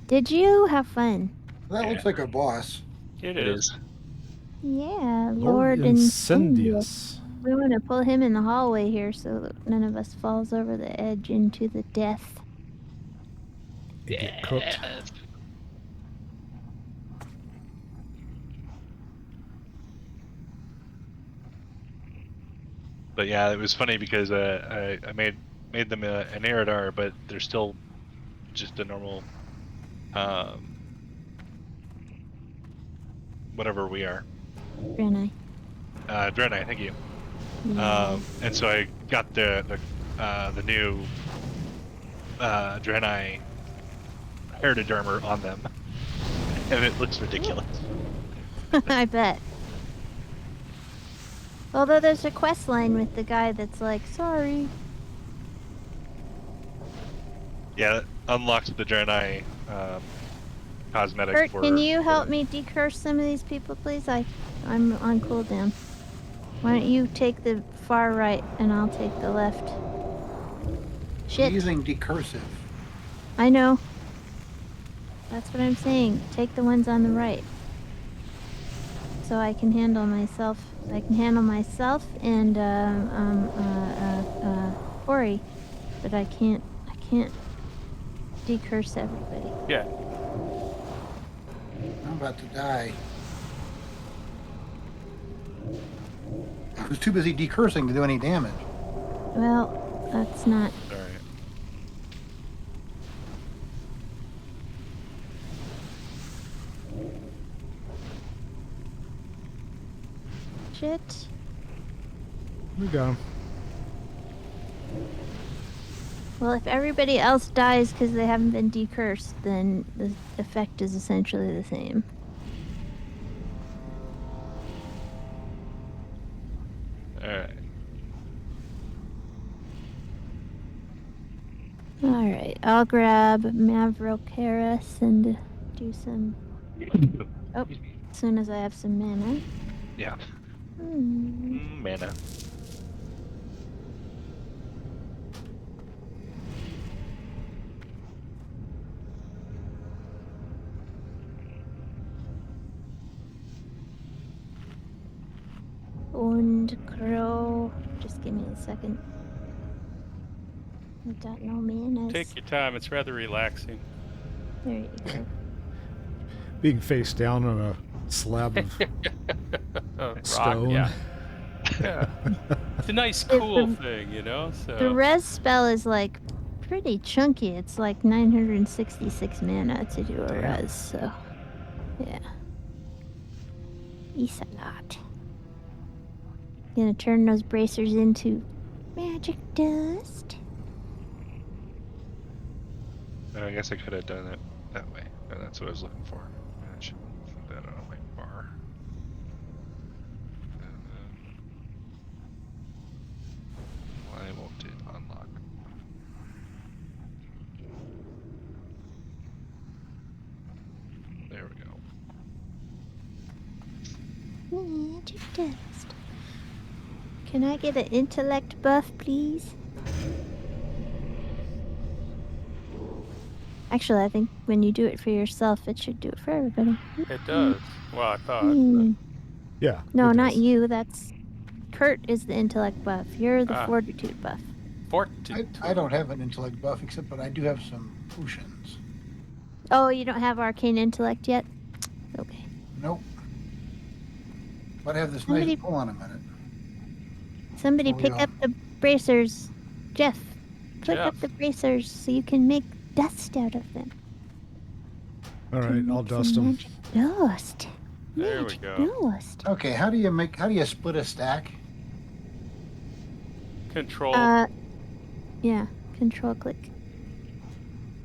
Did you have fun? That looks like a boss. It It is. is. Yeah, Lord Lord Incendious. Incendious. We want to pull him in the hallway here so that none of us falls over the edge into the death. You get cooked. But yeah, it was funny because I made them an Erasure, but they're still just a normal, whatever we are. Draenei. Draenei, thank you. Yeah. And so I got the new Draenei heritage armor on them, and it looks ridiculous. I bet. Although there's a quest line with the guy that's like, sorry. Yeah, it unlocks the Draenei cosmetic. Kurt, for, can you help for- me decurse some of these people, please? I'm on cooldown. Why don't you take the far right and I'll take the left? Shit. Using decursive. I know. That's what I'm saying. Take the ones on the right. So I can handle myself. I can handle myself and Ori, but I can't decurse everybody. Yeah. I'm about to die. I was too busy decursing to do any damage. Well, that's not. All right. Shit. We got him. Well, if everybody else dies because they haven't been decursed, then the effect is essentially the same. All right. Alright, I'll grab Mavrocaris and do some. Oh, as soon as I have some mana. Yeah. Mana. Und Crow. Just give me a second. I got no manas. Take your time. It's rather relaxing. There you go. Being face down on a slab of Rock, stone. yeah. Yeah. It's a nice, cool thing, you know? The So res spell is like pretty chunky. It's like 966 mana to do a Damn. res, so yeah. It's a lot. Gonna turn those bracers into magic dust. I guess I could have done it that way. And that's what I was looking for. I should put that on my bar. And then why won't it unlock? There we go. Magic dust. Can I get an intellect buff, please? Actually, I think when you do it for yourself, it should do it for everybody. it does. Well, I thought. Hmm. Yeah. No, it not does. you. That's Kurt is the intellect buff. You're the Ah. fortitude buff. Fortitude. I don't have an intellect buff, except but I do have some potions. Oh, you don't have arcane intellect yet? Okay. Nope. But I have this Somebody- nice. Hold on a minute. Somebody Oh, pick yeah. up the bracers. Jeff, pick up Jeff. the bracers so you can make dust out of them. All right, Can I'll make some dust them. magic dust. There we Magic go. Duelist. Okay, how do you split a stack? Control. Yeah, control click.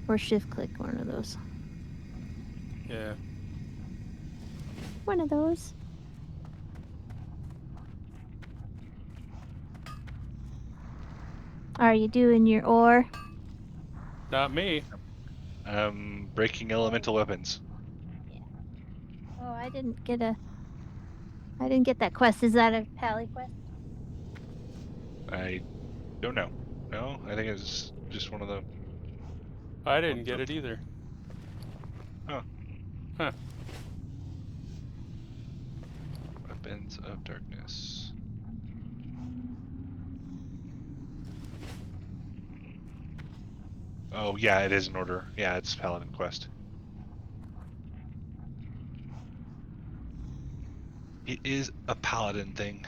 Or shift click, one of those. Yeah. One of those. Are you doing your ore? Not me. Breaking elemental weapons. Oh, I didn't get that quest. Is that a pally quest? I don't know. No, I think it's just one of the. I didn't get it either. Weapons of Darkness. Oh yeah, it is in order. Yeah, it's Paladin quest. It is a Paladin thing.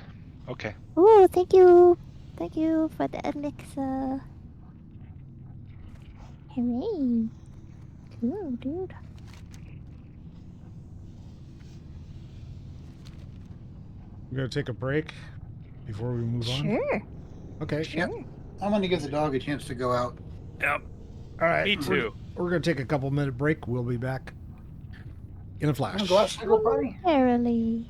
Okay. Oh, thank you. Thank you for the elixir. Hooray. Cool, dude. We're going to take a break before we move on. Sure. Okay. Sure. I'm gonna give the dog a chance to go out. Yep. All right. Me too. We're going to take a couple-minute break. We'll be back in a I'm flash. gonna go out, snuggle buddy. Momentarily.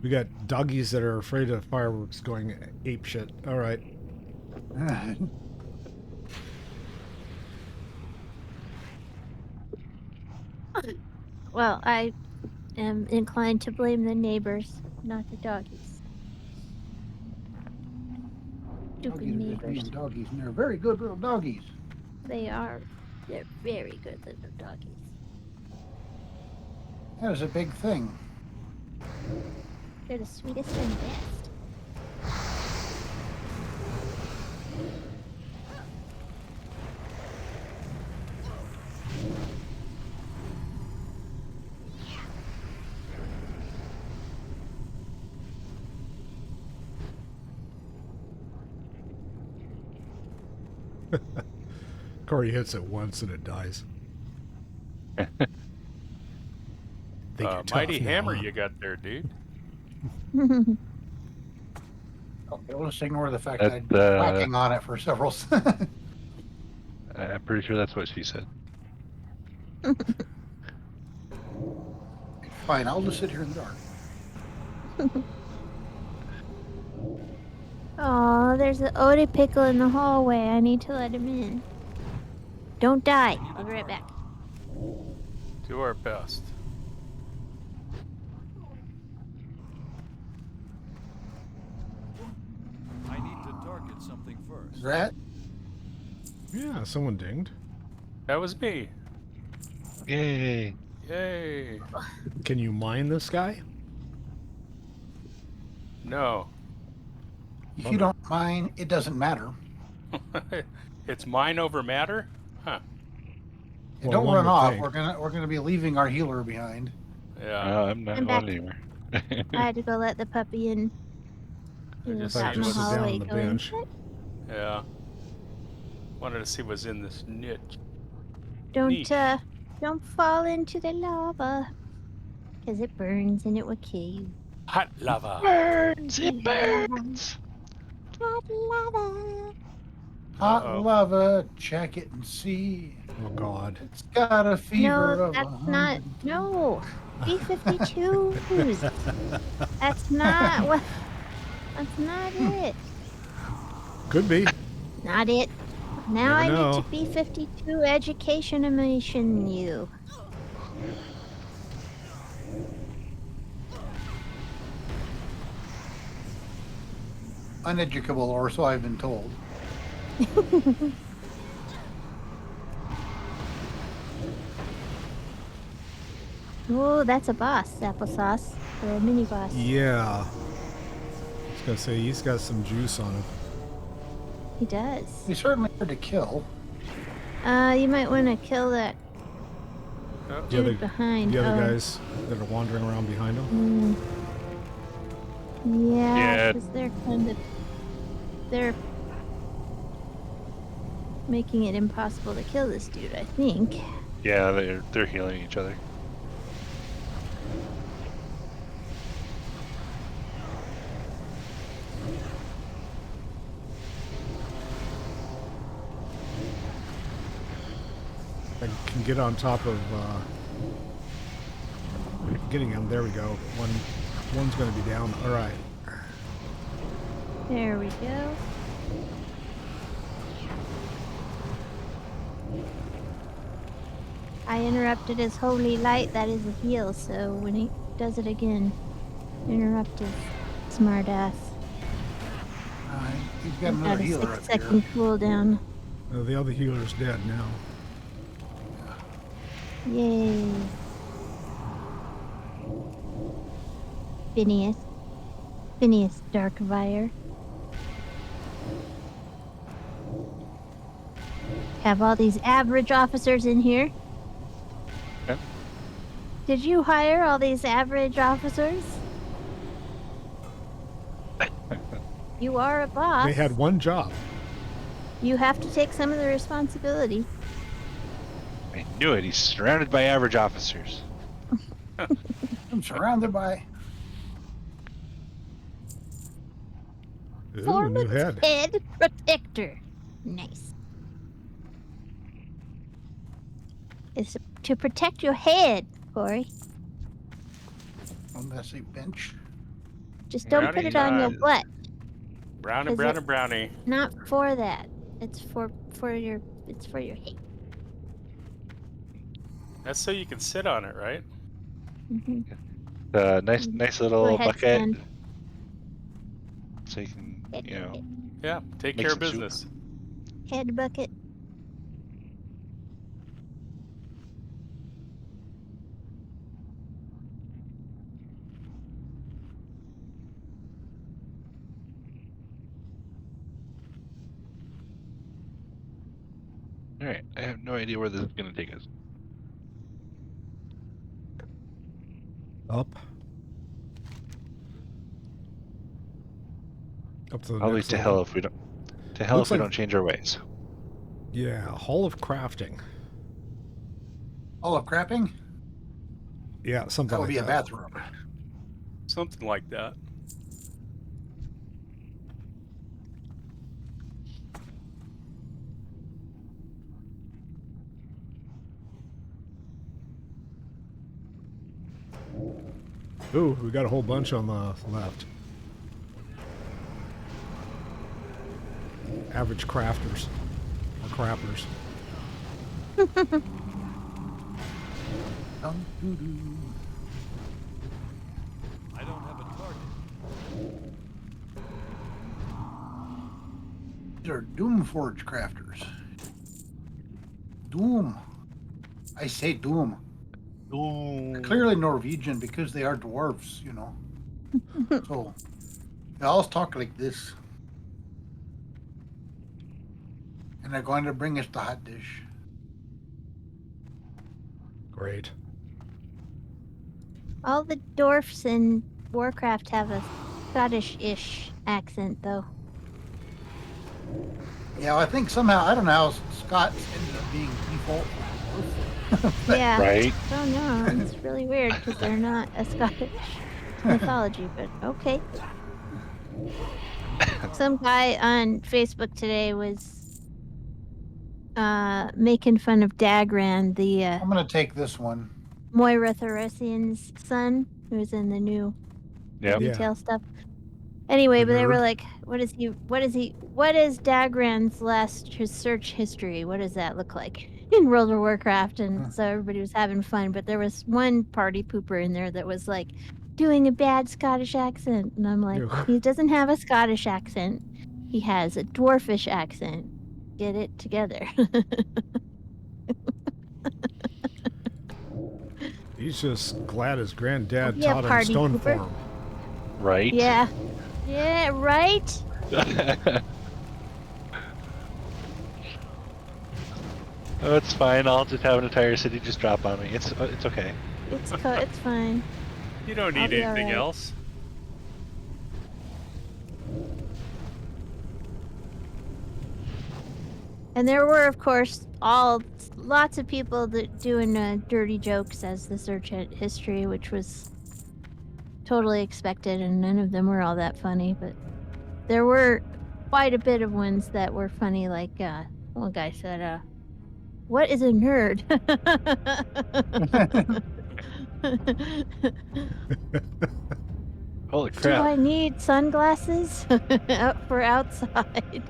We got doggies that are afraid of fireworks going ape shit. All right. Well, I am inclined to blame the neighbors, not the doggies. Stupid Doggies are just neighbors. being doggies, and they're very good little doggies. They are. They're very good little doggies. That is a big thing. They're the sweetest and best. Corey hits it once and it dies. Think you're tough Mighty now, hammer huh? you got there, dude. Okay, we'll just ignore the fact That's, I've been whacking on it for several. I'm pretty sure that's what she said. Fine, I'll just sit here in the dark. Oh, there's an Odie pickle in the hallway. I need to let him in. Don't die. I'll be right back. Do our best. I need to target something first. Rat? Yeah, someone dinged. That was me. Yay! Yay. Can you mine this guy? No. If you don't mind, it doesn't matter. It's mine over matter? Huh. And Well, don't one run would off. think. We're gonna be leaving our healer behind. Yeah. I'm not I'm going back. anywhere. I had to go let the puppy in. He I was just out in the sit down hallway on the going, bench. "What? Yeah. Wanted to see what's in this niche. Don't fall into the lava. Because it burns and it will kill you. Hot lava. Burns! It burns! Hot lava. Hot Uh-oh. lava, check it and see. Oh, God. It's got a fever No, of that's 100. not. No. B-52s. That's not what. That's not it. Could be. Not it. Now I Never need know. to B-52 education you. Uneducable, or so I've been told. Oh, that's a boss, applesauce. Or a mini boss. Yeah. I was going to say, he's got some juice on him. He does. He's certainly hard to kill. You might want to kill that Oh, The other, dude behind. the other Oh. guys that are wandering around behind him. Yeah. ahead. Because they're making it impossible to kill this dude, I think. Yeah, they're healing each other. I can get on top of getting him. There we go. One's going to be down. All right. There we go. I interrupted his holy light. That is a heal, so when he does it again, interrupt his smart ass. He's got another Got a healer 6 up here. second cooldown. The other healer's dead now. Yay. Phineas Darkfire. Have all these average officers in here. Okay. Did you hire all these average officers? You are a boss. They had one job. You have to take some of the responsibility. I knew it. He's surrounded by average officers. I'm surrounded by. Ooh, new Foreman's head. head protector. Nice. It's to protect your head, Corey. Oh, that's a bench. Just don't put Brownie it on your time. butt. Brownie, Is brownie, it- brownie. Not for that. It's for your head. That's so you can sit on it, right? Mm-hmm. Nice little bucket, Headstand. so you can, Head you know, bucket. Yeah, take Make care of some soup. business. Head bucket. All right, I have no idea where this is going to take us. Up. Up to the Probably next to level. hell if we don't. To hell Looks if we like- don't change our ways. Yeah, Hall of Crafting. All of crapping? Yeah, something That would like be a that. bathroom. Something like that. Ooh, we got a whole bunch on the left. Average crafters. Or crappers. Dum-doo-doo. I don't have a target. These are Doomforge crafters. Doom. I say Doom. Ooh. Clearly Norwegian because they are dwarfs, you know. So they all talk like this. And they're going to bring us the hot dish. Great. All the dwarfs in Warcraft have a Scottish-ish accent, though. Yeah, I think somehow, I don't know how Scots ended up being default for dwarf. Yeah. Right? I don't know. It's really weird because they're not a Scottish mythology, but okay. Some guy on Facebook today was making fun of Dagran, the I'm going to take this one. Moira Theresian's son, who's in the new Yep. Yeah. detail stuff. Anyway, The but they were nerd. like, what is Dagran's his search history? What does that look like in World of Warcraft? And so everybody was having fun, but there was one party pooper in there that was like doing a bad Scottish accent. And I'm like, Ew. he doesn't have a Scottish accent. He has a dwarfish accent. Get it together. He's just glad his granddad Yeah, taught him party stone pooper. form. Right? Yeah. Yeah, right? Oh, it's fine. I'll just have an entire city just drop on me. It's okay. It's fine. You don't I'll need be anything alright. else. And there were, of course, lots of people that doing dirty jokes as the search history, which was totally expected, and none of them were all that funny. But there were quite a bit of ones that were funny. Like one guy said, "What is a nerd?" Holy Do crap! I need sunglasses for outside?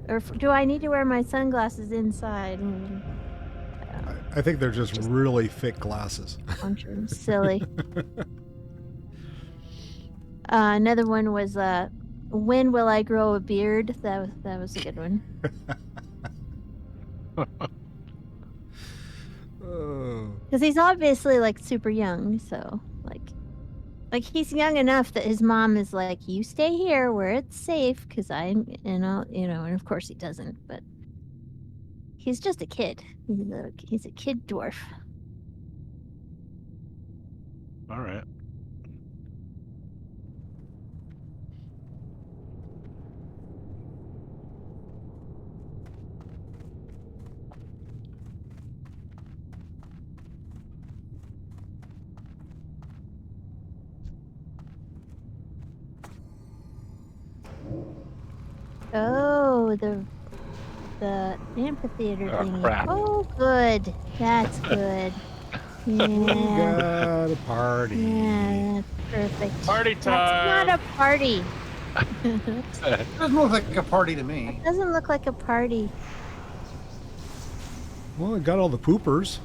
Or do I need to wear my sunglasses inside? I think they're just really thick glasses. Bunch of them silly. Another one was when will I grow a beard? That was a good one. Oh. Because he's obviously like super young, so like he's young enough that his mom is like, "You stay here where it's safe," because I'm, and of course he doesn't, but he's just a kid. He's a kid dwarf. All right. Oh, the amphitheater Oh, thingy. crap. Oh, good. That's good. We Yeah. got a party. Yeah, that's perfect. Party That's not time. a party. Doesn't look like a party to me. It doesn't look like a party. Well, it got all the poopers.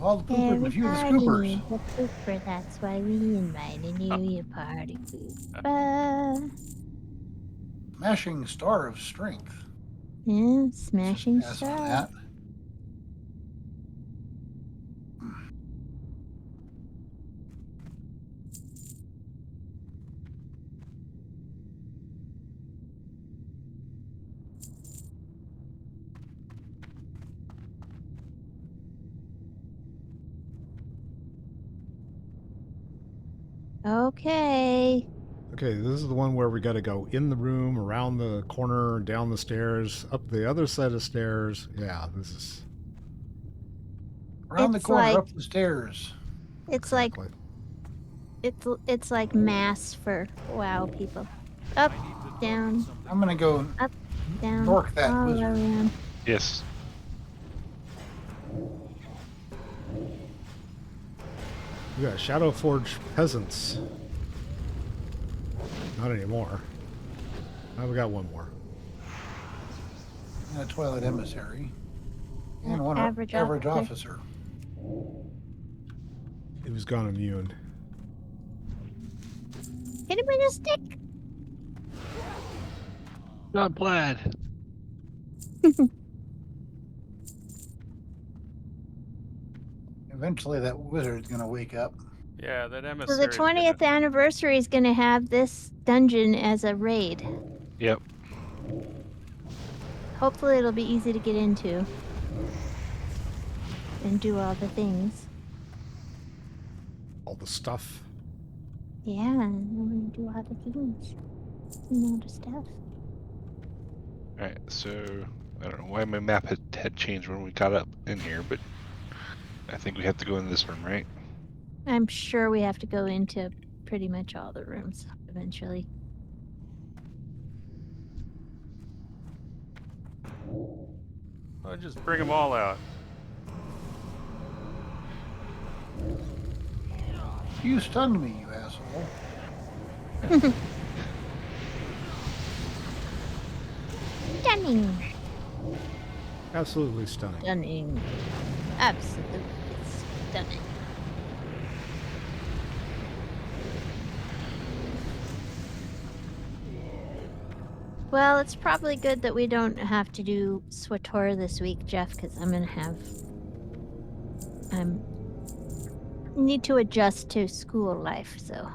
All the poopers and a few of the Everybody, scoopers. the pooper, that's why we invited you, you party pooper. Smashing star of strength. Yeah, Let's smashing just pass on star. that. Okay. Okay, this is the one where we got to go in the room, around the corner, down the stairs, up the other set of stairs. Yeah, this is Around the It's corner, like- up the stairs. It's exactly. it's like mass for WoW people. Up, I need to target down, something. I'm gonna go down, dork that all wizard. around. Yes. We got Shadowforge peasants. Not anymore. Now we got one more. And a Twilight Emissary. And An one average average officer. officer. It was gone immune. Hit him with a stick. Not plaid. Eventually that wizard's gonna wake up. Yeah, that So emissary. the 20th anniversary is going to have this dungeon as a raid. Yep. Hopefully it'll be easy to get into and do all the things. All the stuff. Yeah, I'm going to do all the things. And all the stuff. All right. So I don't know why my map had changed when we got up in here, but I think we have to go in this room, right? I'm sure we have to go into pretty much all the rooms eventually. I'll just bring them all out. You stunned me, you asshole. Stunning! Absolutely stunning. Stunning. Absolutely stunning. Well, it's probably good that we don't have to do SWTOR this week, Jeff, because I'm gonna have... need to adjust to school life, so...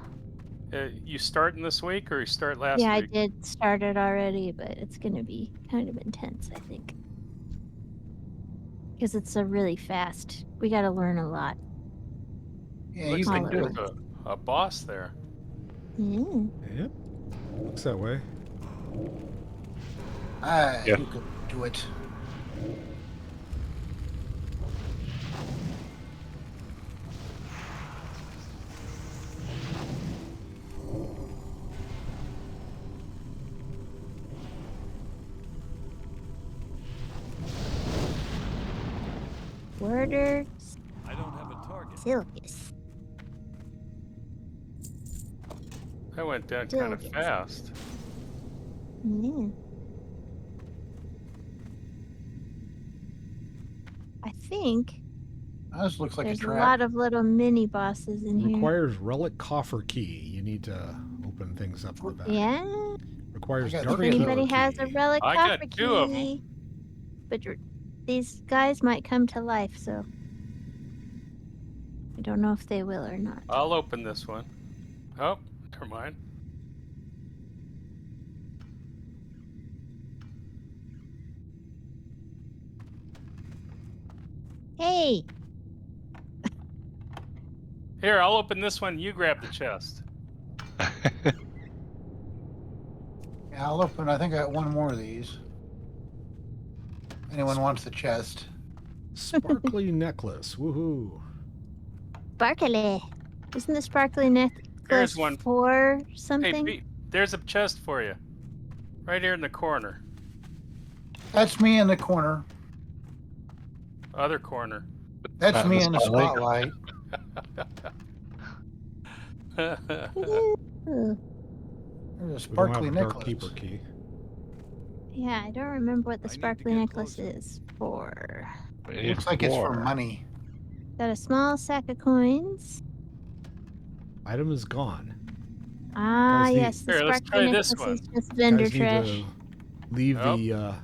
You starting this week or you start last yeah, week? I did start it already, but it's gonna be kind of intense, I think. Because it's a really fast... We gotta learn a lot. Yeah, Looks you like can do there's it. a boss there. Yeah. Yep. Looks that way. Yeah. You could do it. Warder I don't have a target. Silkus. That went down kind of Silkus. fast. Yeah. I think This looks like there's a a trap. lot of little mini bosses in here. Requires relic coffer key. You need to open things up in the back. Yeah. Requires I got dark three If of anybody keeper has key. a relic I got coffer 2 of 'em. key, but these guys might come to life, so I don't know if they will or not. I'll open this one. Oh, never mind. Hey, Here, I'll open this one. You grab the chest. Yeah, I'll open. I think I got one more of these. Anyone wants the chest? Sparkly necklace. Woohoo. sparkly! Isn't the sparkly necklace Here's one. for Hey, something? Pete, there's a chest for you. Right here in the corner. That's me in the corner. Other corner. That's Not in me the in the spotlight. spotlight. Ooh. There's a We don't have sparkly a dark necklace. keeper key. Yeah, I don't remember what the I need to sparkly get necklace closer. is for. Looks like it's for money. Got a small sack of coins. Item is gone. Ah, Guys need- yes, the Here, let's sparkly try this necklace is one. just vendor Guys need trash. to leave Oh. the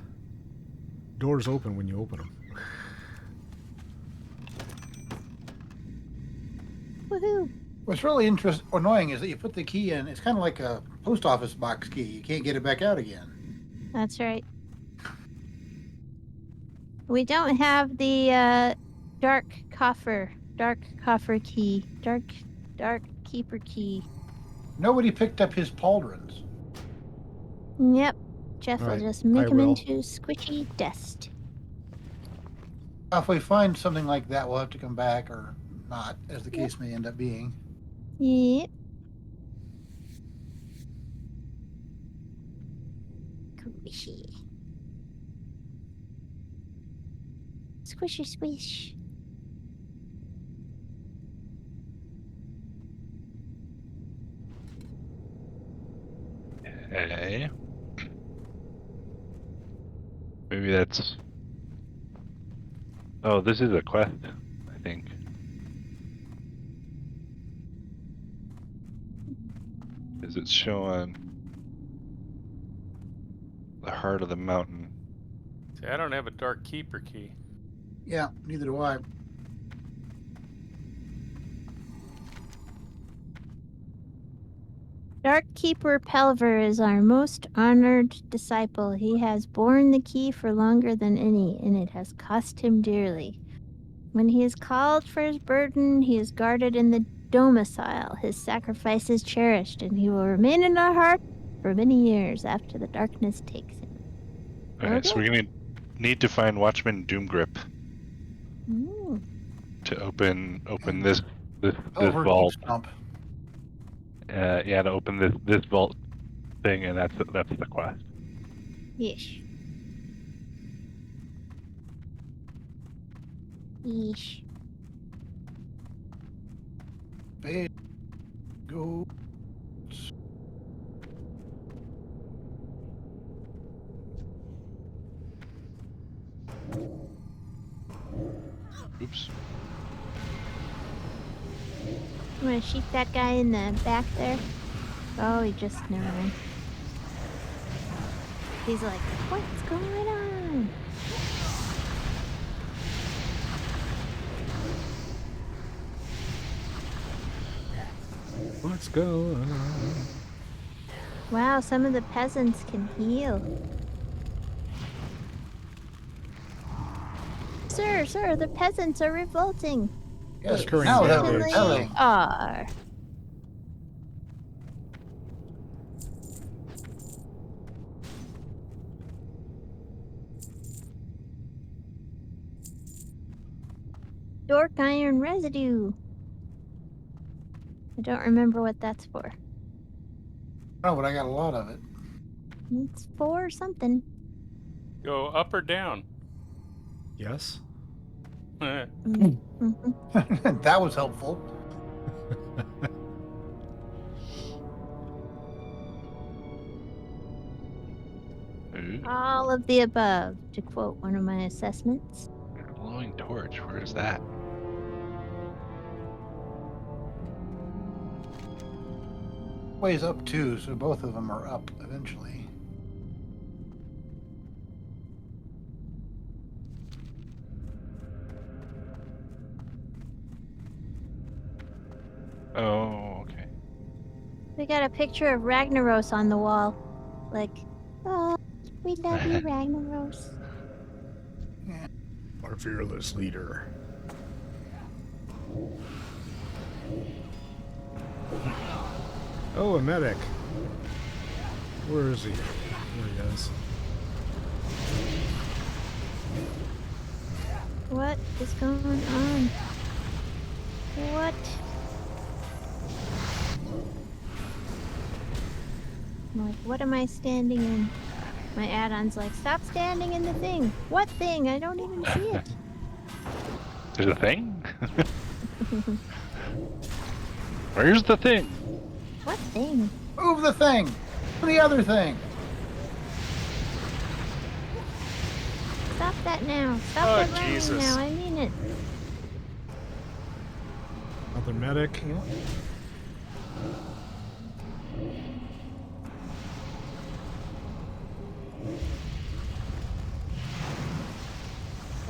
doors open when you open them. Woohoo! What's really annoying is that you put the key in. It's kind of like a post office box key. You can't get it back out again. That's right. We don't have the dark coffer key, dark keeper key. Nobody picked up his pauldrons. Yep. Jeff will Alright, just make I them will. into squishy dust. If we find something like that, we'll have to come back or not, as the case may end up being. Yep. Squishy. Squishy squish. Okay. Maybe that's. Oh, this is a quest, I think. Is it showing the heart of the mountain? See, I don't have a dark keeper key. Yeah, neither do I. Dark Keeper Pelver is our most honored disciple. He has borne the key for longer than any, and it has cost him dearly. When he is called for his burden, he is guarded in the domicile. His sacrifice is cherished, and he will remain in our heart for many years after the darkness takes him. Okay, so we're gonna need to find Watchman Doomgrip Ooh. to open this Over vault. stump. Yeah, to open this vault thing, and that's the quest. Yeesh. Yeesh. Big go. Oops. I'm gonna shoot that guy in the back there. Oh, he just never mind. He's like, what's going on? What's going on? Wow, some of the peasants can heal. Sir, the peasants are revolting. Yes, Occurring now they're damage. rebelling. Dork iron residue. I don't remember what that's for. Oh, but I got a lot of it. It's for something. Go up or down? Yes. Mhm. That was helpful. Ooh, All of the above, to quote one of my assessments. glowing torch. Where is that? Ways up too, so both of them are up eventually. Oh, okay. We got a picture of Ragnaros on the wall. Like, oh, we love you, Ragnaros. Our fearless leader. Oh, a medic. Where is he? There he is. What is going on? What? I'm like, what am I standing in? My add-on's like, stop standing in the thing. What thing? I don't even see it. There's a thing? Where's the thing? What thing? Move the thing! The other thing! Stop that now. Stop Oh, that running Jesus. now. I mean it. Another medic.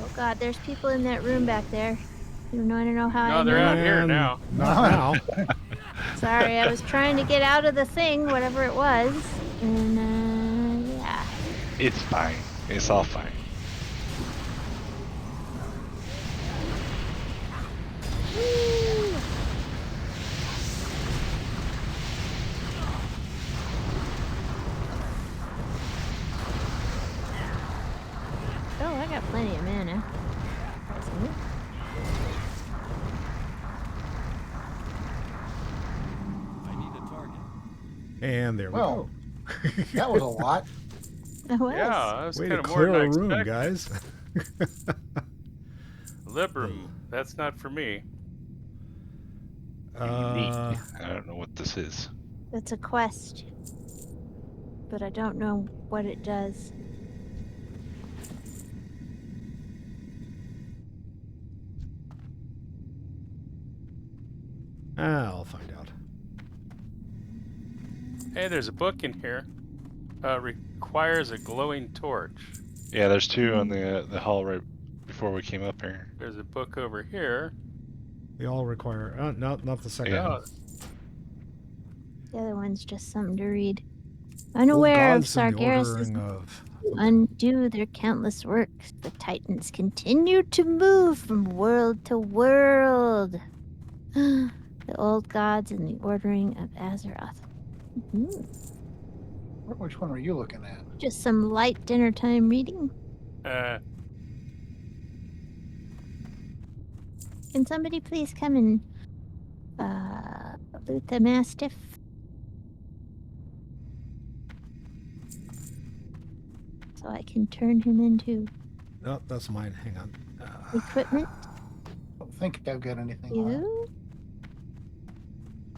Oh God, there's people in that room back there. You don't know how I No, they're know. out here And now. Not now. Sorry, I was trying to get out of the thing, whatever it was. And, yeah. It's fine. It's all fine. Woo! Oh, I got plenty of mana. Surprisingly. I need a target. And there we Well, go. that was a lot. It was. Yeah, that was Way kind to of more clear than I a room, expected. guys. Librum. That's not for me. Unique. I don't know what this is. It's a quest. But I don't know what it does. I'll find out. Hey, there's a book in here. Requires a glowing torch. Yeah, there's two on the hall right before we came up here. There's a book over here. They all require. No, not the second Yeah. one. The other one's just something to read. Old Unaware of gods and the Sargeras' ordering of. undo their countless works, the Titans continued to move from world to world. The old gods and the ordering of Azeroth. Which one were you looking at? Just some light dinner time reading. Can somebody please come and loot the Mastiff? So I can turn him into Oh, that's mine. Hang on. equipment. I don't think I've got anything on. You.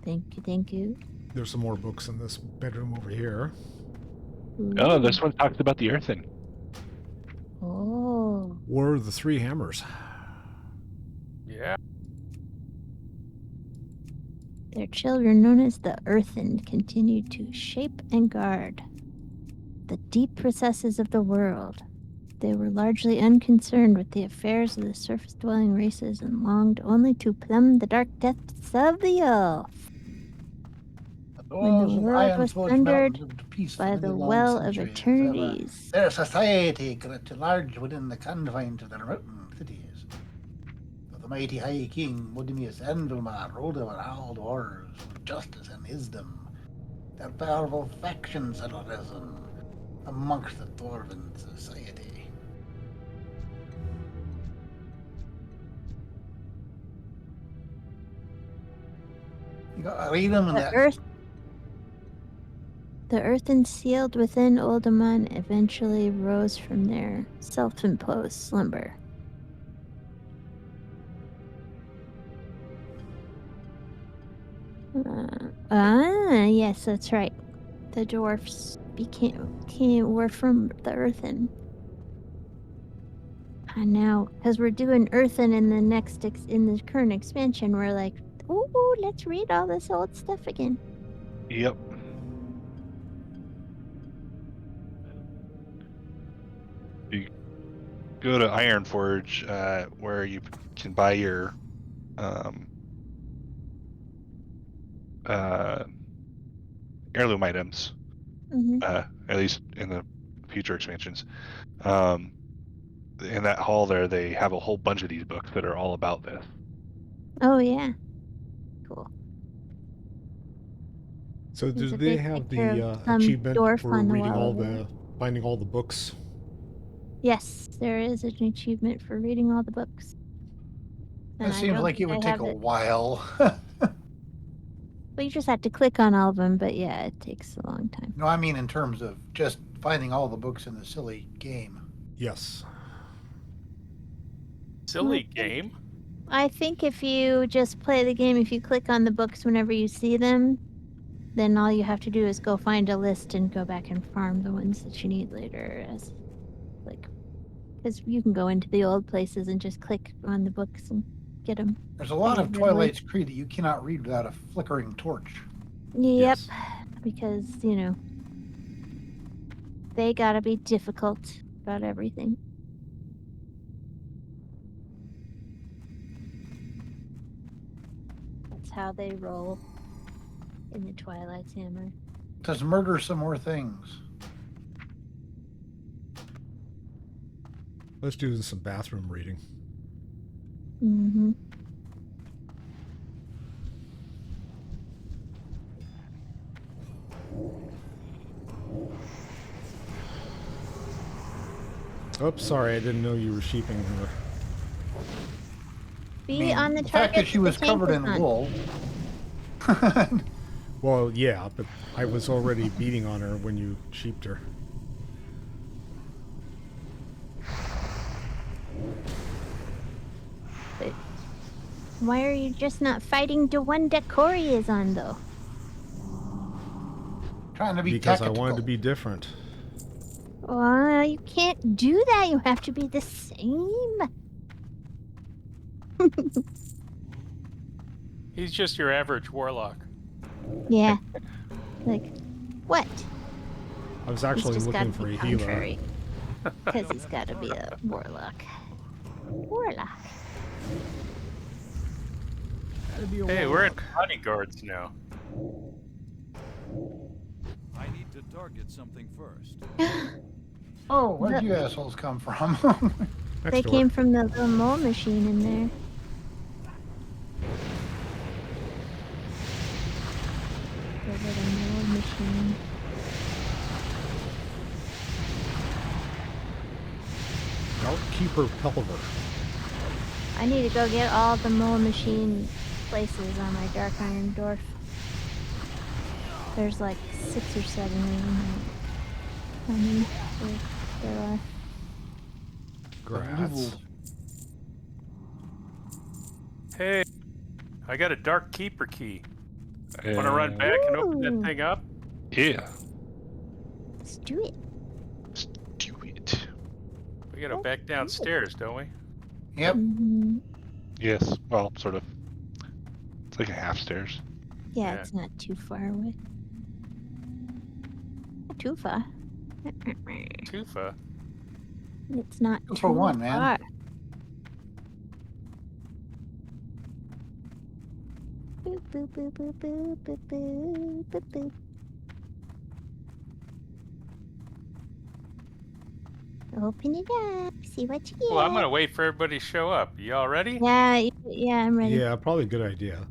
Thank you, thank you. There's some more books in this bedroom over here. Oh, Ooh. this one talks about the earthen. Oh. War of the Three Hammers. Yeah. Their children, known as the Earthen, continued to shape and guard the deep recesses of the world. They were largely unconcerned with the affairs of the surface-dwelling races and longed only to plumb the dark depths of the earth. When the Those of world Iron was Forge thundered Mountains lived peace for by many the long well of centuries. eternities. Their society grew to large within the confines of their mountain cities. But the mighty High King, Mudimius Anvilmar, ruled over all the wars with justice and wisdom. Their powerful factions had arisen amongst the Dwarven society. You gotta read them and The that. earth. The earthen sealed within Oldemon eventually rose from their self-imposed slumber. Yes, that's right. The dwarfs were from the earthen. And now, because we're doing earthen in the in the current expansion, we're like, ooh, let's read all this old stuff again. Yep. You go to Ironforge, where you can buy your heirloom items, Mm-hmm. at least in the future expansions. In that hall there, they have a whole bunch of these books that are all about this. Oh yeah, cool. So do There's a they big have picture the of some achievement dwarf for on the reading wall all over there. finding all the books? Yes, there is an achievement for reading all the books. And It I seems don't like it think would I take have a it. while. Well, you just have to click on all of them, but yeah, it takes a long time. No, I mean in terms of just finding all the books in the silly game. Yes. Silly game. I think if you just play the game, if you click on the books whenever you see them, then all you have to do is go find a list and go back and farm the ones that you need later. Because you can go into the old places and just click on the books and get them. There's a lot of Pretty readily. Twilight's Creed that you cannot read without a flickering torch. Yep, Yes. because they gotta be difficult about everything. That's how they roll in the Twilight's Hammer. Does murder some more things. Let's do some bathroom reading. Mm-hmm. Oops, sorry, I didn't know you were sheeping her. Be on the the fact target that she the was tank covered is in on. wool. Well, yeah, but I was already beating on her when you sheeped her. But why are you just not fighting the one that Corey is on, though? Trying to be Because tactical. I wanted to be different. Well, you can't do that. You have to be the same. He's just your average warlock. Yeah. Like, what? I was He's actually just looking gotta for be a healer. contrary. Because he's gotta be a warlock. Warlock. Gotta be a Hey, we're in warlock. bodyguards now. I need to target something first. Oh, where'd The- you assholes come from? Next They door. came from the little mole machine in there. The little mole machine. Dark Keeper Pelver. I need to go get all the mole machine places on my Dark Iron Dwarf. There's like 6 or 7 of them. How many there are? Grass. Hey, I got a Dark Keeper key. Want to run back and open Ooh. that thing up? Yeah. Let's do it. Let's do it. We gotta Let's back do it. downstairs, don't we? Yep. Mhm. Yes. Well, sort of. It's like a half stairs. Yeah, Yeah. it's not too far away. Not too far. Tufa. It's not Two too for one, man. far. Boop, boop, boop, boop, boop, boop, boop, boop, boop. Open it up. See what you get. Well, I'm gonna wait for everybody to show up. Y'all ready? Yeah, I'm ready. Yeah, probably a good idea.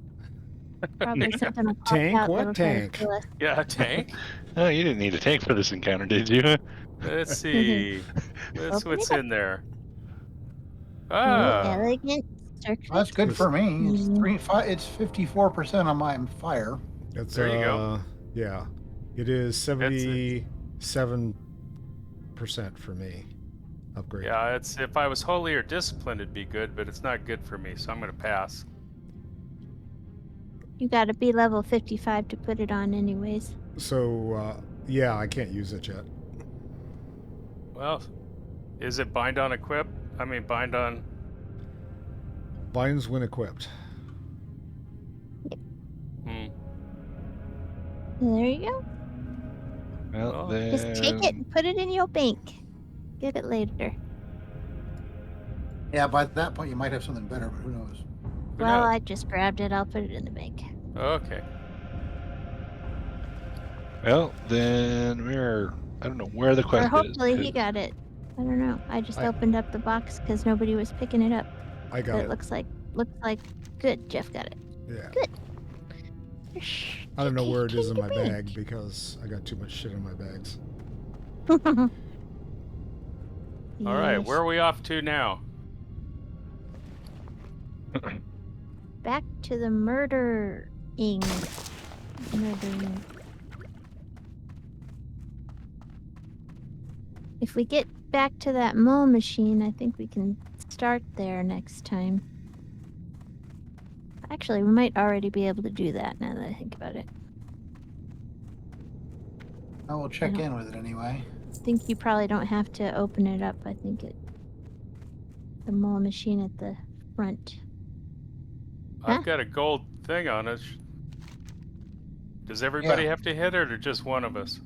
Probably something will pop Tank? out What that'll try to tank? kill us. Yeah, a tank. Oh, you didn't need a tank for this encounter, did you? Let's see. Let's Open what's it up. in there. Oh, Ah, elegant circuit. Well, that's good for me. It's Mm. It's 54% on my fire. That's There you go. yeah. It is It's 77% for me. Upgrade. yeah. It's if I was holy or disciplined, it'd be good, but it's not good for me, so I'm gonna pass. You got to be level 55 to put it on, anyways. So yeah, I can't use it yet. Well, is it bind on equip? I mean, bind on. Binds when equipped. Hmm. There you go. Well, Well, Just take it then and put it in your bank. Get it later. Yeah, by that point you might have something better, but who knows? Who Well, knows? I just grabbed it. I'll put it in the bank. Okay. we're I don't know where the Or quest is. hopefully he 'Cause- got it. I don't know. I just I- opened up the box because nobody was picking it up. I got But it. it looks like good. Jeff got it. Yeah. Good. I don't know where it is in Take my your bank. bag because I got too much shit in my bags. All right. Yes. Where are we off to now? Back to the murdering. Murdering. If we get back to that mole machine, I think we can start there next time. Actually, we might already be able to do that now that I think about it. I will check don't- in with it anyway. I think you probably don't have to open it up. I think the mole machine at the front. Huh? I've got a gold thing on it. Does everybody Yeah. have to hit it, or just one of us?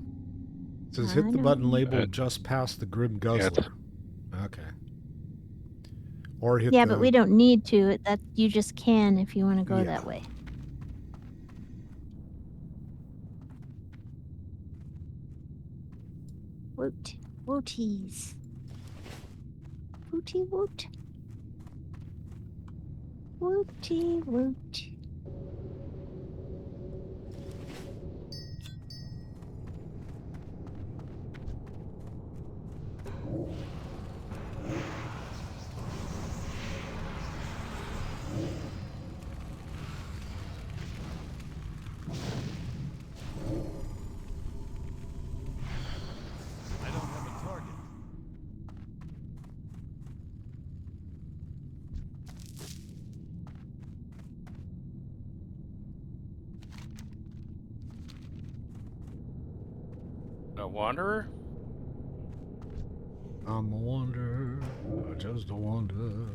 It says I hit the know. button labeled just past the Grim Yeah, Guzzler. Okay. Or hit Yeah, the but we don't need to. That you just can if you want to go Yeah. that way. Woot. Wooties. Wooty woot. Wooty woot. I don't have a target. A wanderer? I'm a wanderer, just a wanderer.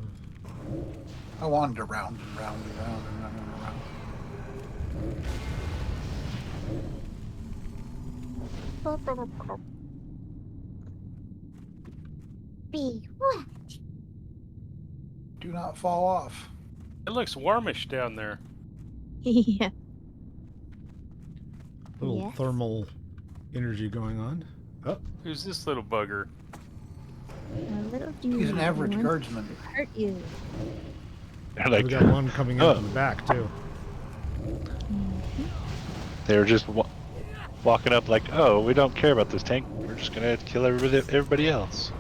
I wandered around and round and round and round and round. Be what? Do not fall off. It looks warmish down there. Yeah. Little Yes. thermal energy going on. Oh, Who's this little bugger? A little dude. He's an average who wants guardsman. to hurt you. we got one coming in from the back too. they were just walking up like, oh, we don't care about this tank. We're just gonna kill everybody else.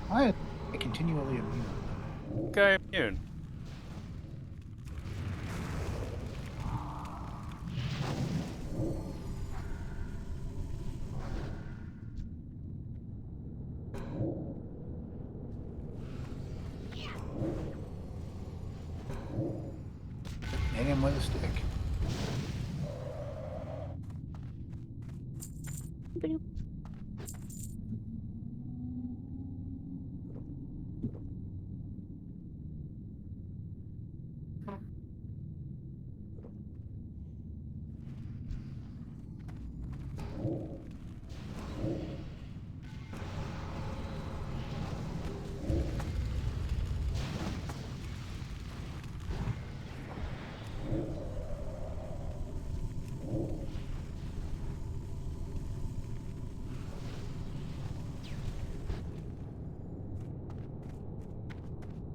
I am continually immune. Guy immune. Hit him with a stick. Boop.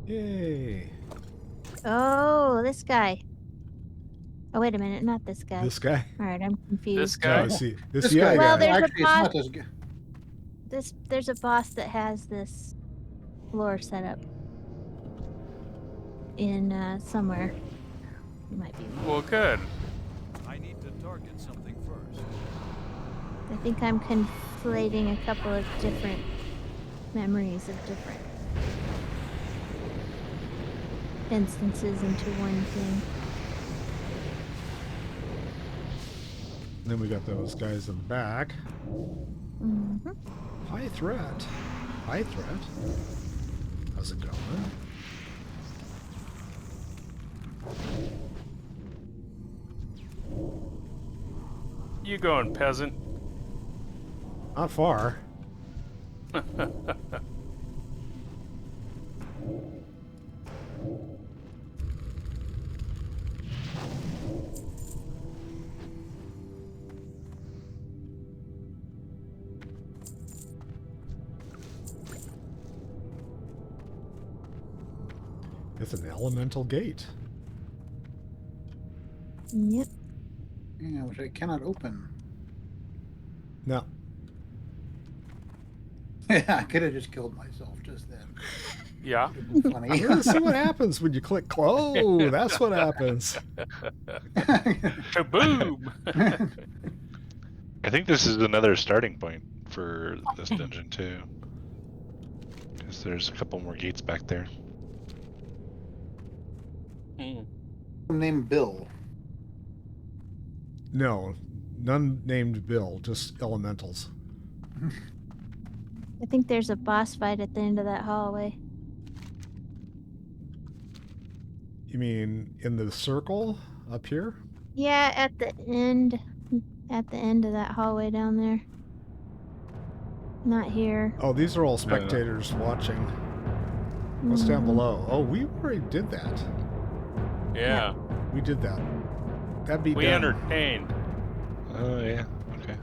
Yay. Oh, this guy. Oh, wait a minute, not this guy. This guy? All right, I'm confused. guy? No, see, this This the guy. other Well, guy. there's a Actually, it's boss. not this guy. There's a boss that has this floor set up in somewhere. You might be. Well, good. I need to target something first. I think I'm conflating a couple of different memories of different instances into one thing. Then we got those guys in the back. Mm-hmm. High threat. High threat. How's it going? You going, peasant? Not far. It's an elemental gate. Yep. Yeah, which I cannot open. No. Yeah, I could have just killed myself just then. Yeah. It'd been funny. Let's see what happens when you click. Oh, that's what happens. Kaboom! I think this is another starting point for this dungeon too, because there's a couple more gates back there. Hmm. Named Bill. No, none named Bill, just elementals. I think there's a boss fight at the end of that hallway. You mean in the circle up here? Yeah, at the end. At the end of that hallway down there. Not here. Oh, these are all spectators watching. What's down below? Oh, we already did that. Yeah. We did that. That'd be We done. entertained. Oh yeah, okay.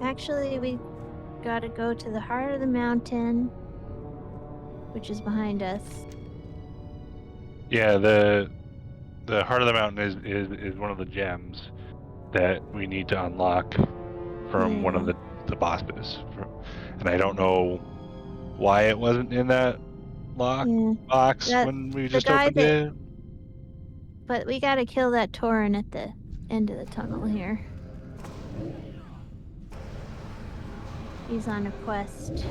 Actually, we gotta go to the heart of the mountain, which is behind us. Yeah, the heart of the mountain is one of the gems that we need to unlock from one of the bosses. And I don't know why it wasn't in that lock Yeah. box That- when we the just guy opened that- it. But we gotta kill that Tauren at the end of the tunnel here. He's on a quest.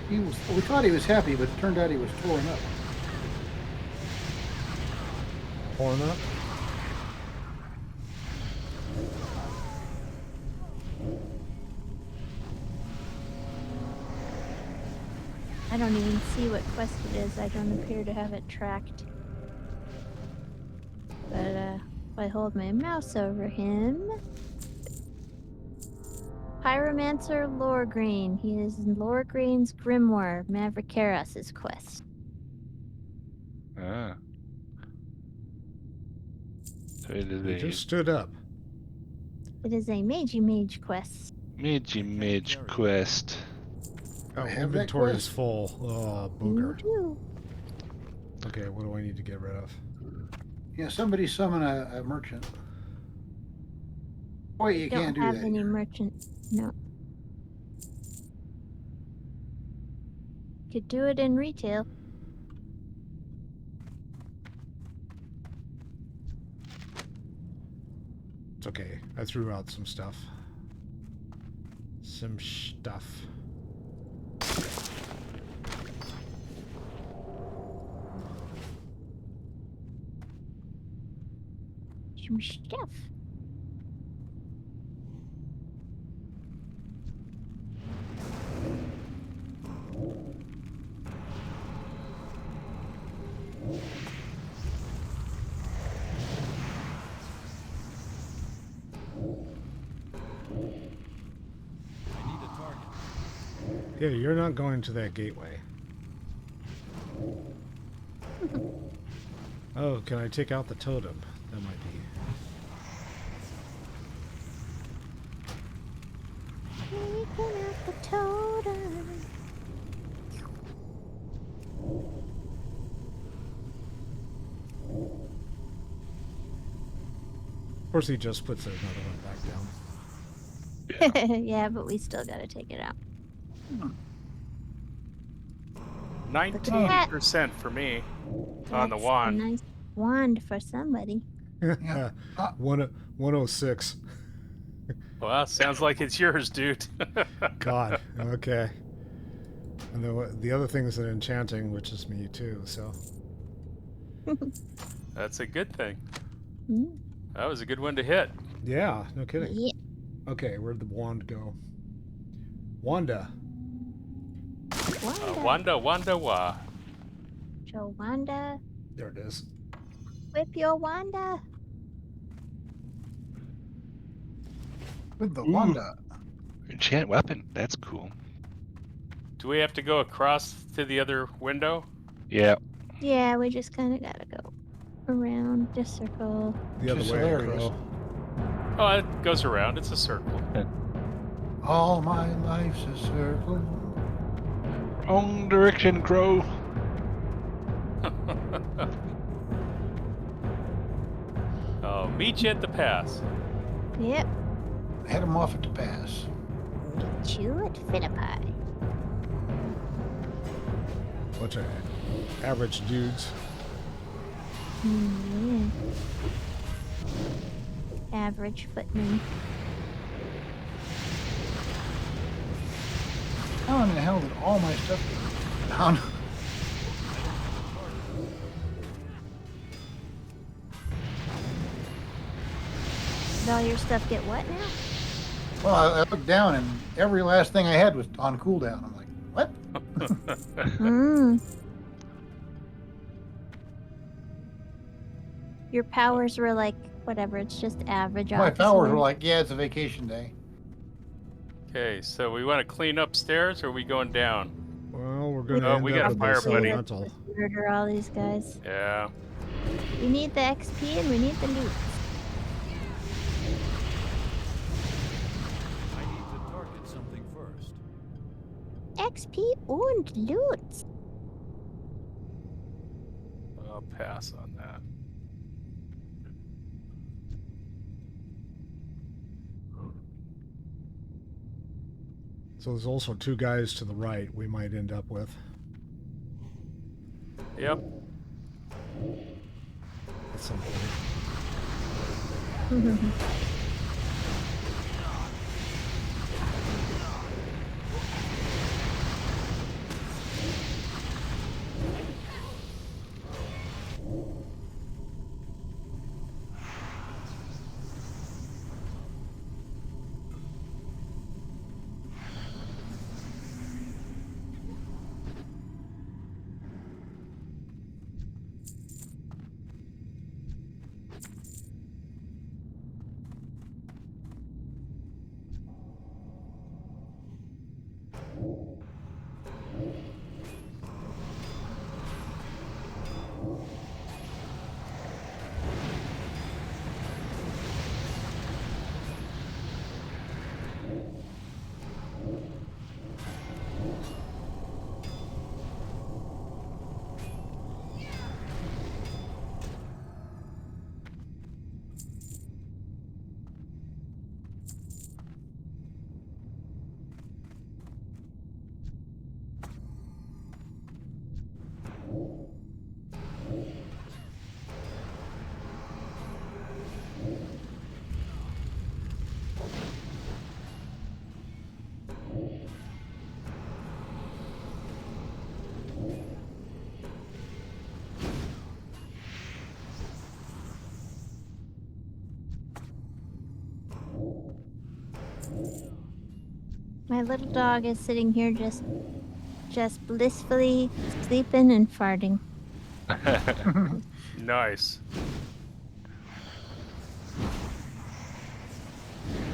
We thought he was happy, but it turned out he was torn up. Torn up. I don't even see what quest it is. I don't appear to have it tracked. But if I hold my mouse over him... Pyromancer Loregreen. He is in Loregreen's Grimoire, Mavricaros' quest. Ah. So it is He a just stood up. It is a Mage quest. mage quest. Oh, I have that inventory quest. is full. Oh, You booger. do. Okay, what do I need to get rid of? Yeah, somebody summon a merchant. Boy, you Don't can't do have that. any merchant. No. Could do it in retail. It's okay. I threw out some stuff. Some stuff. Some stuff. I need a target. Yeah, you're not going to that gateway. Oh, can I take out the totem? That might be. Taking out the totem. Of course, he just puts another one back down. Yeah, but we still gotta take it out. 19% for me on the That's wand. a nice wand for somebody. Yeah. 106. Well, sounds like it's yours, dude. God. Okay. And the other thing is an enchanting, which is me too. So That's a good thing. Mm. That was a good one to hit. yeah, no kidding. Yeah. Okay, where'd the wand go? Wanda. Wanda. Wanda, wah. Joe Wanda. There it is. Whip your Wanda. With the Ooh. Wanda. Enchant weapon. That's cool. Do we have to go across to the other window? Yeah. Yeah, we just kind of gotta go around the circle. The other Just way, hilarious. Crow. Oh, it goes around. It's a circle. All my life's a circle. Wrong direction, Crow. Oh, meet you at the pass. Yep. Head him off at the pass. Meet you at Finnapi. Bunch of average dudes. Yeah. Average footman. How in the hell did all my stuff go down? Did all your stuff get what now? Well, I looked down and every last thing I had was on cooldown. I'm like, what? Mm. Your powers were like, whatever, it's just average. My officer. powers were like, yeah, it's a vacation day. Okay, so we want to clean upstairs, or are we going down? Well, we're going to Oh, end we up got a with fire this buddy. elemental. Murder all these guys. Yeah. We need the XP and we need the loot. I need to target something first. XP and loot. I'll pass on that. So there's also two guys to the right we might end up with. Yep. At some point. My little dog is sitting here just blissfully sleeping and farting. Nice.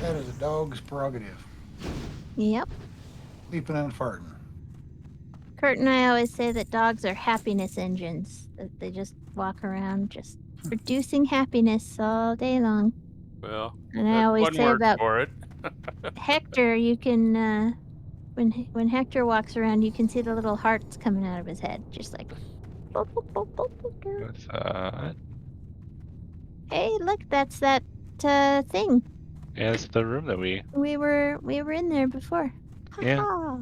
That is a dog's prerogative. Yep. Sleeping and farting. Kurt and I always say that dogs are happiness engines. That they just walk around just producing happiness all day long. Well, And I that's always one say word about for it. Hector, you can when Hector walks around, you can see the little hearts coming out of his head, just like. Boop, boop, boop, boop, boop, boop. What's that? Hey, look, that's that thing. Yeah, it's the room that we. We were in there before. Yeah. Ha-ha.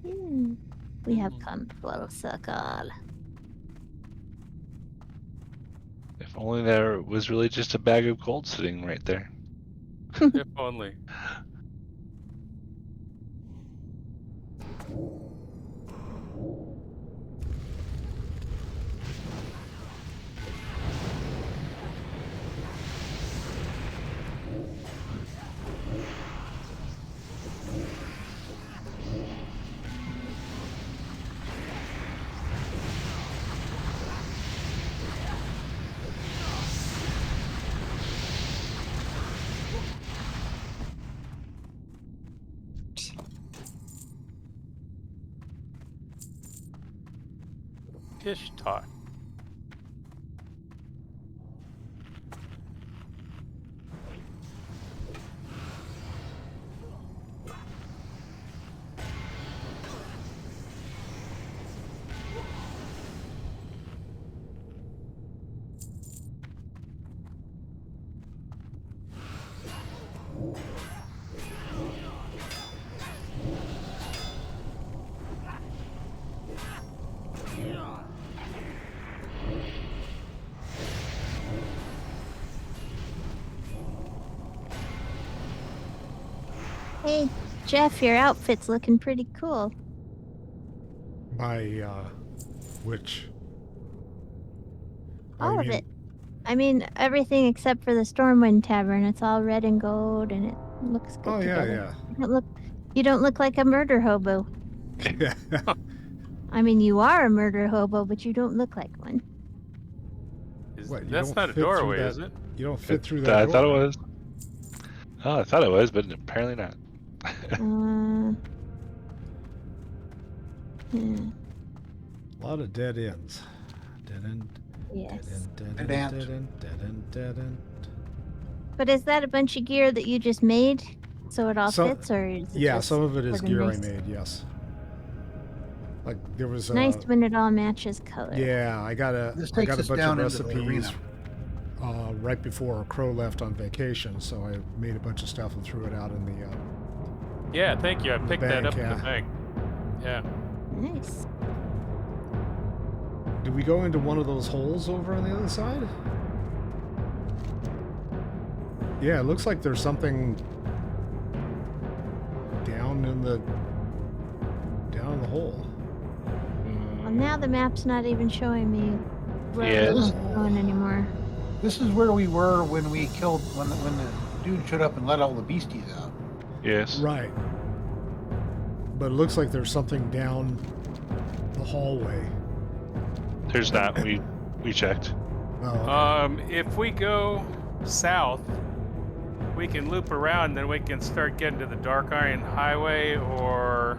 Yeah. We have come full circle. If only there was really just a bag of gold sitting right there. If only. Tish tot. Hey, Jeff, your outfit's looking pretty cool. My, which? All of it. I mean, everything except for the Stormwind Tavern. It's all red and gold, and it looks good Oh, yeah, together. You don't look like a murder hobo. yeah. I mean, you are a murder hobo, but you don't look like one. What, you That's don't not a fit through doorway, that- is it? You don't fit through that I thought it door. was. Oh, I thought it was, but apparently not. Yeah. A lot of dead ends. Dead end. Yes. Dead Dead end. end. Dead end. Dead end. Dead end. But is that a bunch of gear that you just made so it all So- fits, or is it Yeah, just some of it is sort of gear nice? I made. Yes. Like there was Nice when it all matches color. Yeah, I got a This I takes got a us bunch down of into the recipes arena. right before Crow left on vacation, so I made a bunch of stuff and threw it out in the. Yeah, thank you. I The picked that bank, up in yeah. the bank. Yeah. Nice. Did we go into one of those holes over on the other side? Yeah, it looks like there's something down in the hole. Well, now the map's not even showing me where Yeah. it's going anymore. This is where we were when we killed when the dude showed up and let all the beasties out. Yes. Right. But it looks like there's something down the hallway. There's not. We checked. Oh, okay. If we go south, we can loop around, then we can start getting to the Dark Iron Highway or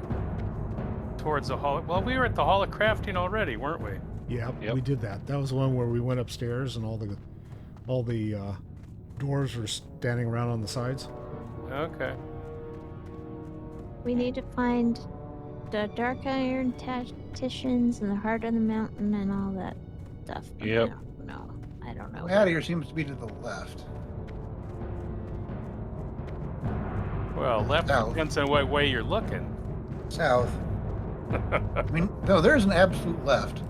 towards the Hall. Well, we were at the Hall of Crafting already, weren't we? Yeah, Yep. we did that. That was the one where we went upstairs and all the doors were standing around on the sides. Okay. We need to find the Dark Iron Tacticians and the Heart of the Mountain and all that stuff. but Yep. I don't know. The way out of here seems to be to the left. Well, left South. depends on what way you're looking. South. I mean, no, there's an absolute left.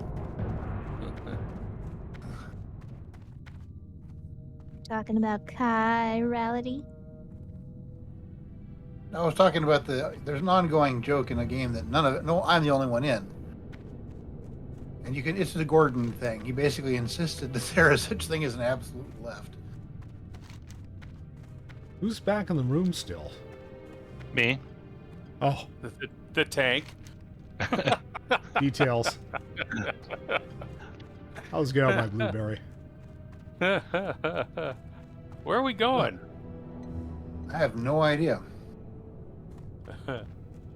Talking about chirality. I was talking about there's an ongoing joke in the game that I'm the only one in. And it's the Gordon thing. He basically insisted that there is such thing as an absolute left. Who's back in the room still? Me. Oh, The tank. details. I was getting out my blueberry. Where are we going? I have no idea.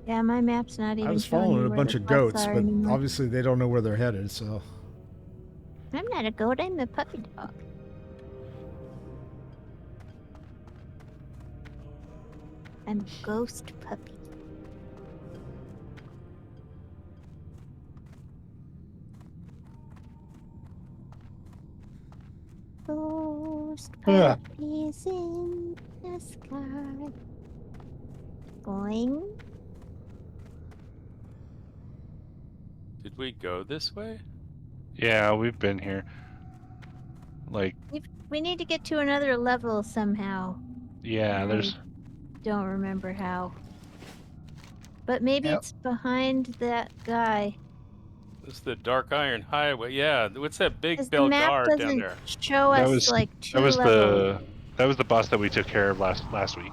Yeah, my map's not even I was showing following me a where bunch the of quests goats, are but anymore. obviously they don't know where they're headed, so. I'm not a goat, I'm a puppy dog. I'm a ghost puppy. Ghost Yeah. puppy is in the sky. Going. Did we go this way? Yeah, we've been here. Like, We need to get to another level somehow. yeah, there's. Don't remember how. But maybe Yep. it's behind that guy. This is the Dark Iron Highway. Yeah, what's that big Because the map Belgar down doesn't there? show That us was like two that was levels. the boss that we took care of last week.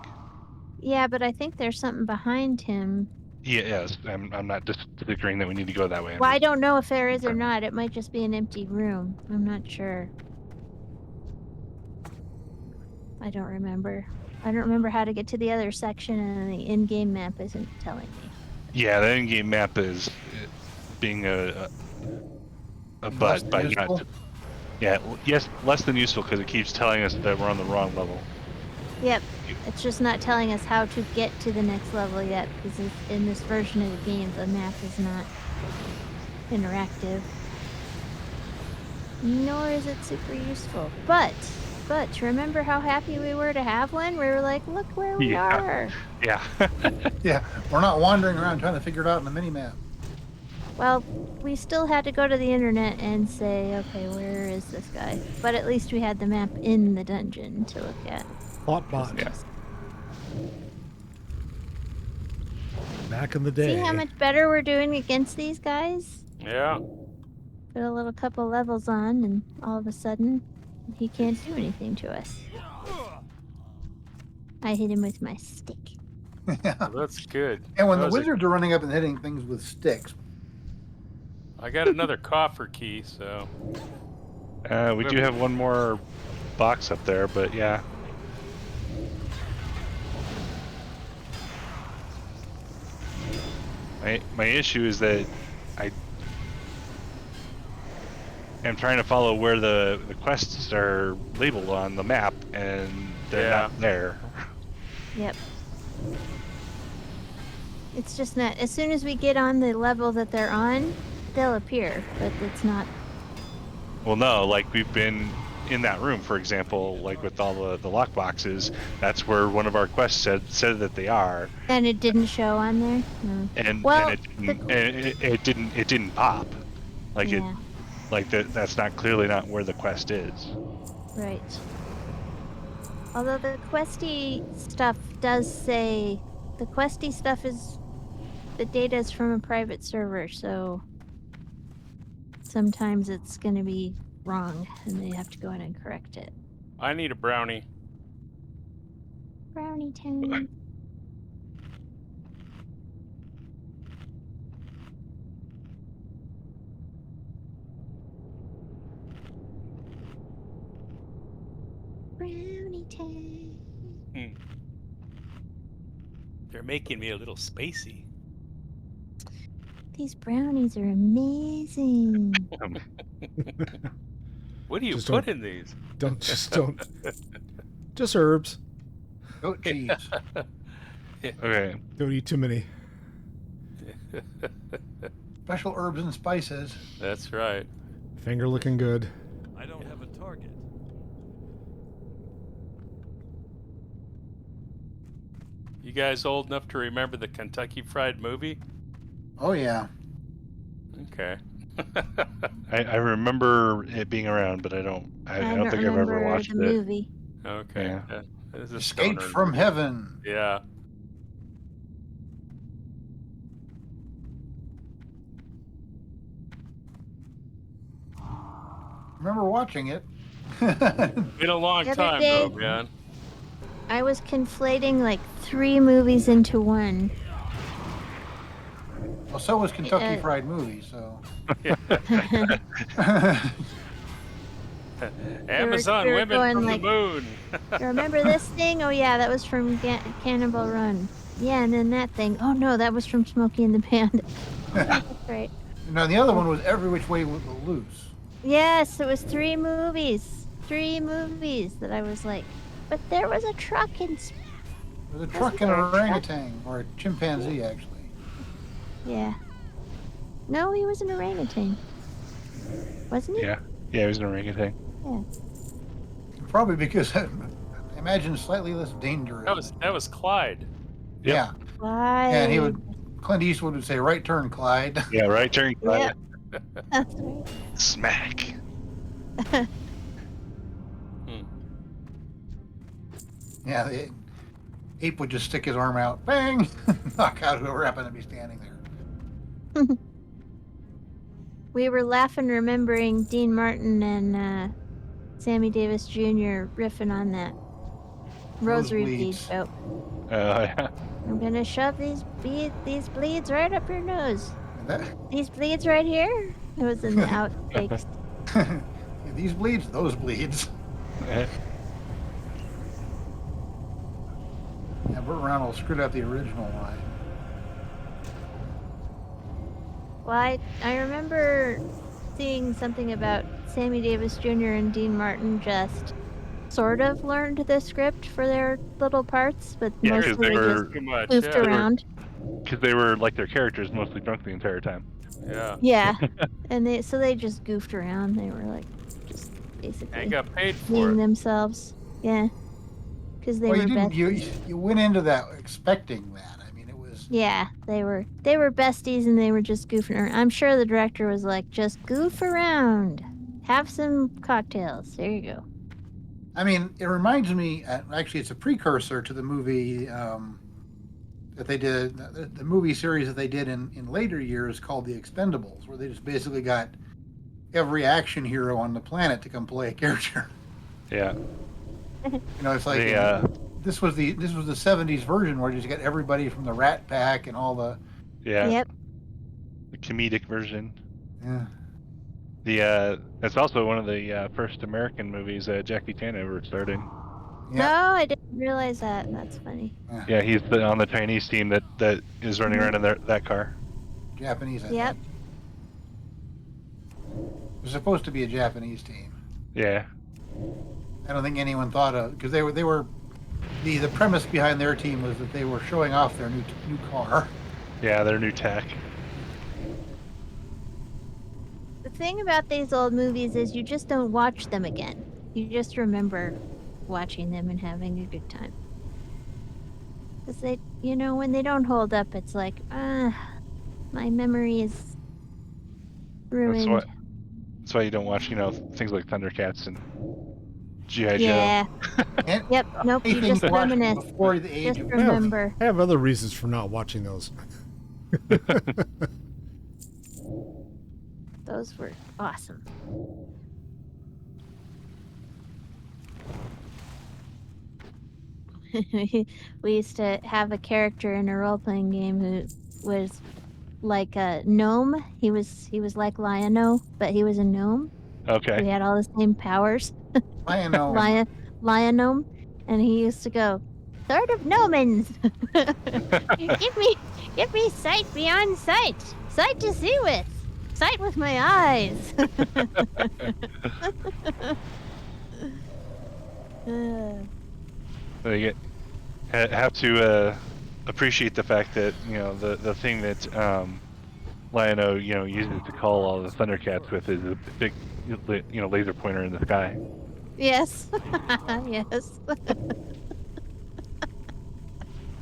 Yeah, but I think there's something behind him. Yeah, yes, I'm not disagreeing that we need to go that way. Well, I don't know if there is or not. It might just be an empty room. I'm not sure. I don't remember. I don't remember how to get to the other section, and the in-game map isn't telling me. Yeah, the in-game map is being a Less bud than by useful? not. Yeah, yes, less than useful because it keeps telling us that we're on the wrong level. Yep. It's just not telling us how to get to the next level yet, because in this version of the game, the map is not interactive. Nor is it super useful. But remember how happy we were to have one? We were like, look where we are. Yeah. Yeah, we're not wandering around trying to figure it out in the mini-map. Well, we still had to go to the internet and say, okay, where is this guy? But at least we had the map in the dungeon to look at. Thoughtbot. Yeah. Back in the day. See how much better we're doing against these guys? Yeah. Put a little couple levels on, and all of a sudden, he can't do anything to us. I hit him with my stick. Yeah. Well, that's good. And when That the was a- wizards are running up and hitting things with sticks, I got another coffer key, so We do have one more box up there, but yeah. My issue is that I am trying to follow where the quests are labeled on the map, and they're Yeah. not there. Yep. It's just not. As soon as we get on the level that they're on, they'll appear, but it's not. Well, no, like we've been in that room, for example, like with all the lock boxes. That's where one of our quests said that they are, And it didn't show on there? No. and Well, it didn't pop, like Yeah. it, like that's not clearly not where the quest is. Right. Although the questy stuff does say the questy stuff is the data is from a private server, so sometimes it's going to be wrong and they have to go in and correct it. I need a brownie. Brownie time. Brownie time. They're making me a little spacey. These brownies are amazing. What do you Just put don't- in these? Don't. Just herbs. goat cheese. Okay, Don't eat too many. Special herbs and spices. That's right. Finger looking good. I don't have a target. You guys old enough to remember the Kentucky Fried Movie? Oh, yeah. Okay. I remember it being around, but I don't think I've ever remember watched the it. movie. Okay. Yeah. This is a Escaped stoner from movie. heaven. Yeah. Remember watching it. Been a long The other time day- though, man. I was conflating like 3 movies into one. Well, so was Kentucky Uh, Fried Movie, so. Amazon we were women going from like- the moon. You remember this thing? Oh yeah, that was from Cannonball Run. Yeah, and then that thing. Oh no, that was from Smokey and the Bandit. That's right. Now, the other one was Every Which Way with the Loose. Yes, it was 3 movies. 3 movies that I was like, but there was a truck in. There was a truck and an orangutan, or a chimpanzee, actually. Yeah. No, he was an orangutan. Wasn't he? Yeah, he was an orangutan. Yeah. Probably because imagine slightly less dangerous. That was Clyde. Yeah. Why? And Clint Eastwood would say, "Right turn, Clyde." Yeah, right turn. Yeah. That's right. Smack. Yeah, the ape would just stick his arm out, bang, knock out whoever happened to be standing there. We were laughing remembering Dean Martin and Sammy Davis Jr. riffing on that rosary bead Nosebleeds. joke. Yeah. I'm gonna shove these bleeds right up your nose. And that, These bleeds right here. It was in the outtakes. these bleeds, those bleeds. Yeah, Burt Reynolds screwed out the original line. Well, I remember seeing something about Sammy Davis Jr. and Dean Martin just sort of learned the script for their little parts, but Yeah, 'cause mostly they they were- just Too much. goofed Yeah. around. Because they were like their characters mostly drunk the entire time. Yeah. Yeah, and they just goofed around. They were like just And basically got paid for being it. themselves. Yeah, because they Well, were you didn't. besties. You went into that expecting that. I mean, it was. Yeah, they were besties and they were just goofing around. I'm sure the director was like, just goof around, have some cocktails. There you go. I mean, it reminds me. Actually, it's a precursor to the movie that they did. The movie series that they did in later years called The Expendables, where they just basically got every action hero on the planet to come play a character. Yeah. You know, it's like this was the '70s version where you just got everybody from the Rat Pack and all the. Yeah. Yep. The comedic version. Yeah. That's also one of the first American movies Jackie Chan ever starred in. No, Yeah. I didn't realize that. That's funny. Yeah, he's on the Chinese team that is running around in that car. Japanese. I Yep. think. It was supposed to be a Japanese team. Yeah. I don't think anyone thought of because they were the premise behind their team was that they were showing off their new car. Yeah, their new tech. The thing about these old movies is you just don't watch them again. You just remember watching them and having a good time. Because they, when they don't hold up, it's like, my memory is ruined. That's why you don't watch, things like Thundercats and G.I. Yeah. And Yep. Nope. You anything just you watched reminisce. before the age Just of remember. I have other reasons for not watching those. Those were awesome. We used to have a character in a role-playing game who was like a gnome. He was like Lion-O, but he was a gnome. Okay. He had all the same powers. Lion-O. Lion-Gnome. And he used to go, Sword of Gnomons! Give me sight beyond sight! Sight to see with! Sight with my eyes! They have to appreciate the fact that the thing that Lion-O uses to call all the Thundercats with is a big laser pointer in the sky. Yes. Yes.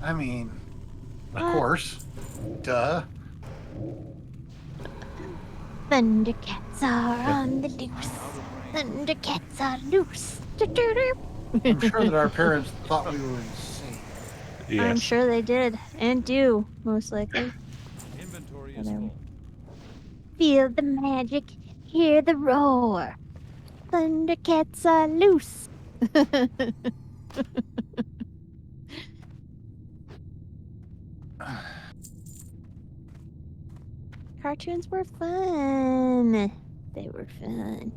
I mean, of course, duh. Thundercats are on the loose. Thundercats are loose. Do-do-do. I'm sure that our parents thought we were insane. Yes. I'm sure they did and do, most likely. Inventory is Whatever. full. Feel the magic, hear the roar. Thundercats are loose. Cartoons were fun. They were fun.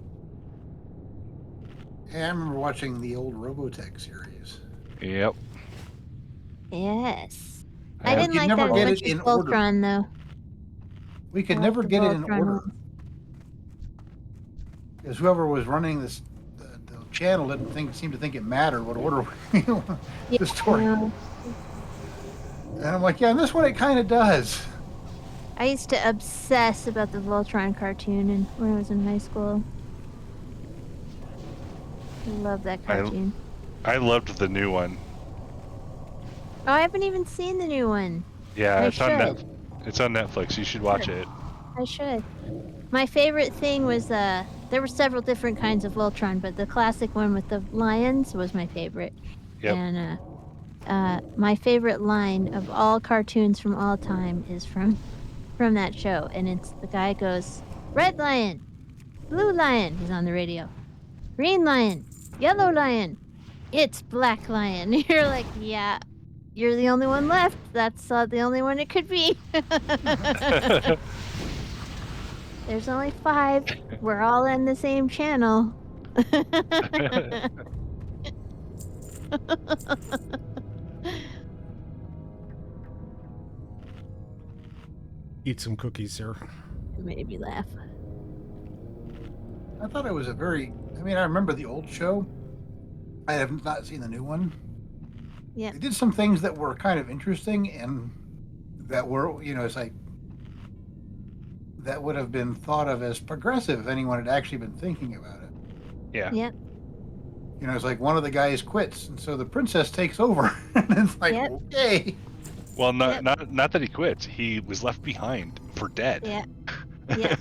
Hey, I remember watching the old Robotech series. Yep. Yes. I I have- didn't You'd like never that as get much it as in order. Voltron, though. We could I never like the get it in Voltron order ones. because whoever was running the channel seemed to think it mattered what order the story. Yeah. And I'm like, yeah, in this one it kind of does. I used to obsess about the Voltron cartoon when I was in high school. I love that cartoon. I loved the new one. Oh, I haven't even seen the new one. Yeah, I it's on should. It's on Netflix. You should watch it. I should. My favorite thing was there were several different kinds of Voltron, but the classic one with the lions was my favorite. Yep. And my favorite line of all cartoons from all time is from that show, and it's the guy goes, "Red lion, blue lion," he's on the radio. "Green lion, yellow lion, it's black lion." You're like, yeah, you're the only one left. That's the only one it could be. There's only 5. We're all in the same channel. Eat some cookies, sir. Made me laugh. I thought it was I remember the old show. I have not seen the new one. Yeah. They did some things that were kind of interesting and that were, it's like, that would have been thought of as progressive if anyone had actually been thinking about it. Yeah. Yep. It's like one of the guys quits, and so the princess takes over. And it's like, Yep. okay. Well, Yep. not that he quits. He was left behind for dead. Yeah. Yep.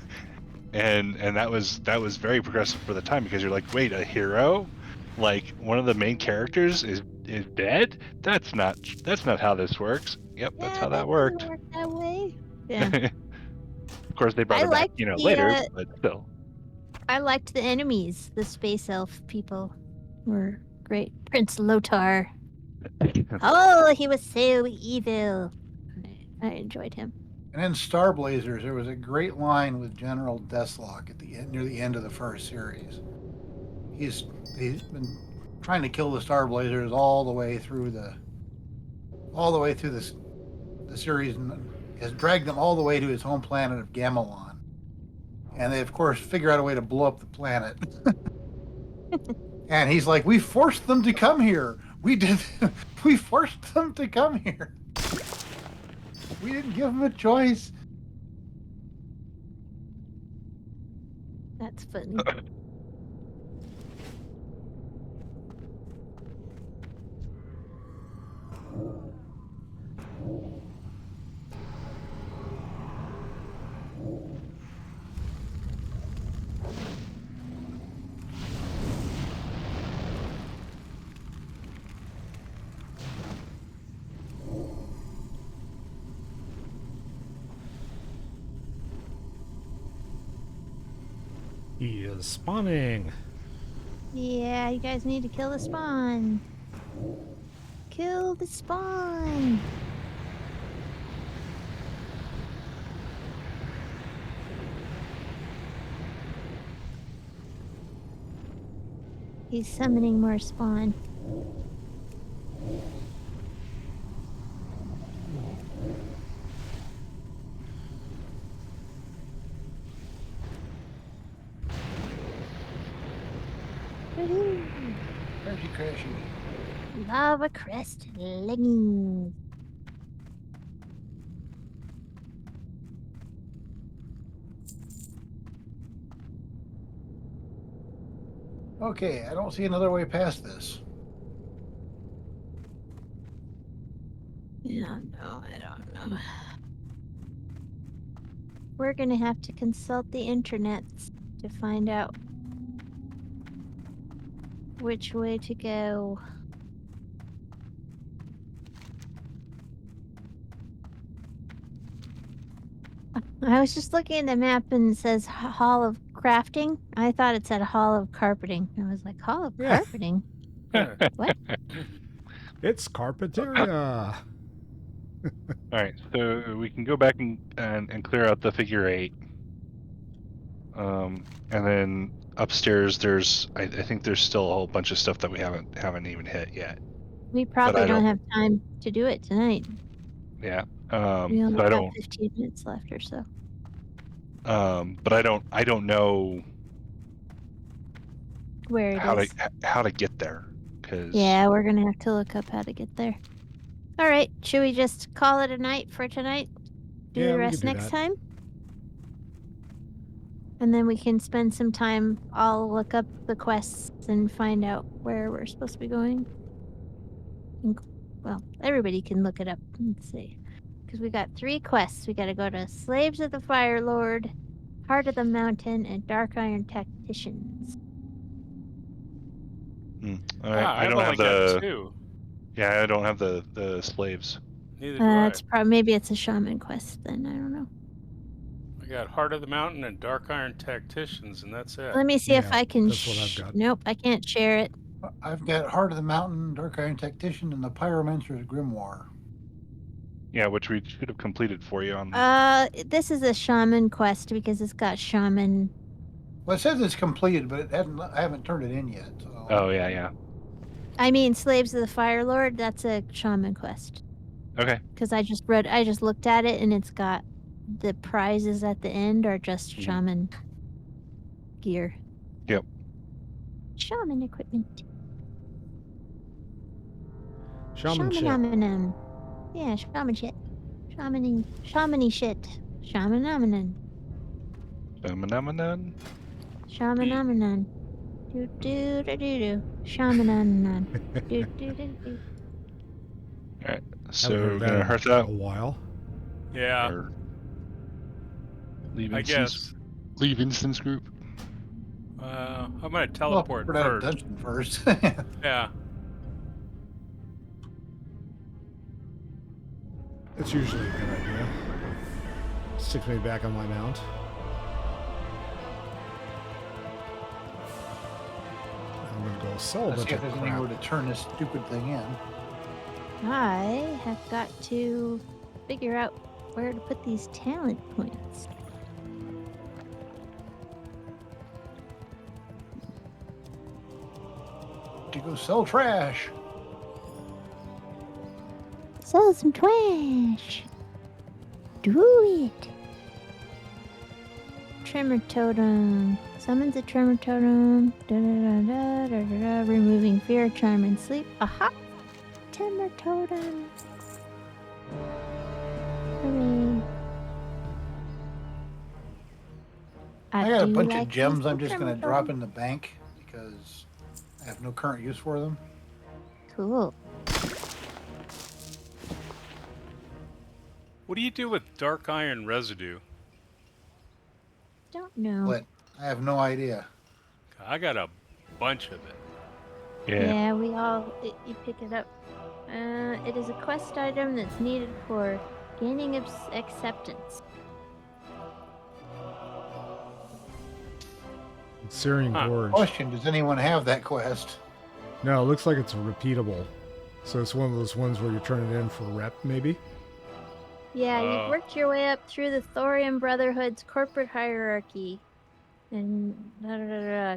and that was very progressive for the time, because you're like, wait, a hero, like one of the main characters is dead? That's not how this works. Yep, that's how that worked. Doesn't work that way. Yeah. Of course, they brought I her back, liked the, later, but still. I liked the enemies. The space elf people were great. Prince Lotar. Oh, he was so evil. I enjoyed him. And in Star Blazers, there was a great line with General Deathlock at the end, near the end of the first series. He's been trying to kill the Star Blazers all the way through the series, and has dragged them all the way to his home planet of Gamelon. And they, of course, figure out a way to blow up the planet. And he's like, "We forced them to come here. We forced them to come here. We didn't give them a choice." That's funny. He is spawning. Yeah, you guys need to kill the spawn. Kill the spawn. He's summoning more spawn. Woohoo! Crashy. Lava crest leggings. Okay, I don't see another way past this. Yeah, no, I don't know. We're gonna have to consult the internets to find out which way to go. I was just looking at the map and it says Hall of Crafting. I thought it said Hall of Carpeting. I was like, Hall of Yeah. Carpeting? What? It's Carpeteria. All right, so we can go back and clear out the figure 8. And then upstairs, I think there's still a whole bunch of stuff that we haven't even hit yet. We probably I don't don't- have time to do it tonight. Yeah. We only So I have don't. 15 minutes left or so. But I don't know Where it how is. to get there, because Yeah, we're gonna have to look up how to get there. All right, should we just call it a night for tonight? Do Yeah, the we rest can do next that. time? And then we can spend some time. I'll look up the quests and find out where we're supposed to be going. Well, everybody can look it up and see. Because we got 3 quests. We got to go to Slaves of the Fire Lord, Heart of the Mountain, and Dark Iron Tacticians. All right. I I've don't only have got the. 2. Yeah, I don't have the slaves. Neither do I. It's maybe it's a shaman quest then. I don't know. I got Heart of the Mountain and Dark Iron Tacticians, and that's it. Let me see if Yeah, I can. that's what I've got. Nope, I can't share it. I've got Heart of the Mountain, Dark Iron Tactician, and the Pyromancer's Grimoire. Yeah, which we should have completed for you on. This is a shaman quest because it's got shaman. Well, it says it's completed, but I haven't turned it in yet. So. Oh yeah. I mean, Slaves of the Fire Lord. That's a shaman quest. Okay. Because I just looked at it and it's got the prizes at the end are just shaman gear. Yep. Shaman equipment. Shaman shit. Shaman. Yeah, shaman shit. Shamany shit. Shaman. Shaman. Shaman. Do do do do do. Shaman. Do do do do. All right. So Haven't we're heard gonna that hearth in a out while. Yeah, or leave I instance. guess. Leave instance group. I'm gonna Well, teleport we're out of first. dungeon first. Yeah. It's usually a good idea. Sticks me back on my mount. I'm gonna go sell a Let's bunch see of if there's crap. anywhere to turn this stupid thing in. I have got to figure out where to put these talent points. To go sell trash. Sell some trash. Do it. Tremor totem. Summons a tremor totem. Removing fear, charm, and sleep. Aha! Tremor totem. Hooray. I got a do bunch like of gems I'm using just going to tremor drop totem. in the bank because I have no current use for them. Cool. What do you do with Dark Iron residue? Don't know. But I have no idea. I got a bunch of it. Yeah. You pick it up. It is a quest item that's needed for gaining acceptance. Syrian Gorge. Question, does anyone have that quest? No, it looks like it's repeatable. So it's one of those ones where you turn it in for rep, maybe? Yeah, you've worked your way up through the Thorium Brotherhood's corporate hierarchy. And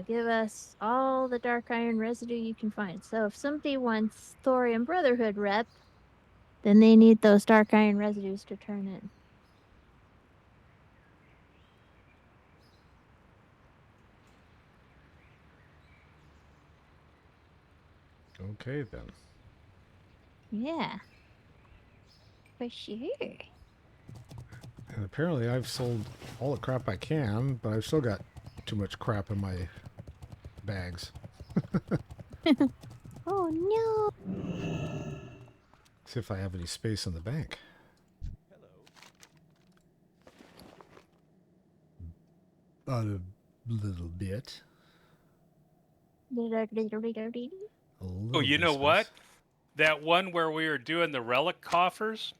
give us all the Dark Iron residue you can find. So if somebody wants Thorium Brotherhood rep, then they need those Dark Iron residues to turn in. Okay, then. Yeah. For sure. And apparently I've sold all the crap I can, but I've still got too much crap in my bags. Oh no. See if I have any space in the bank. A little bit. Oh, you know what? That one where we were doing the relic coffers,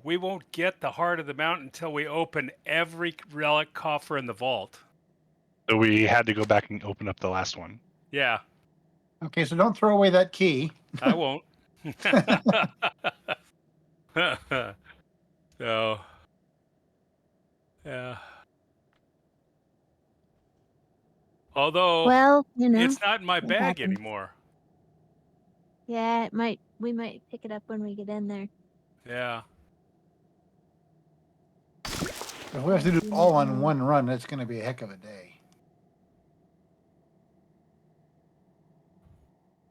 we won't get the Heart of the Mountain until we open every relic coffer in the vault. So we had to go back and open up the last one. Yeah, Okay, so don't throw away that key. I won't. So, yeah. Although, Well, you know, it's not in my it bag happens. anymore. Yeah, we might pick it up when we get in there. Yeah. If we have to do it all on one run, that's going to be a heck of a day.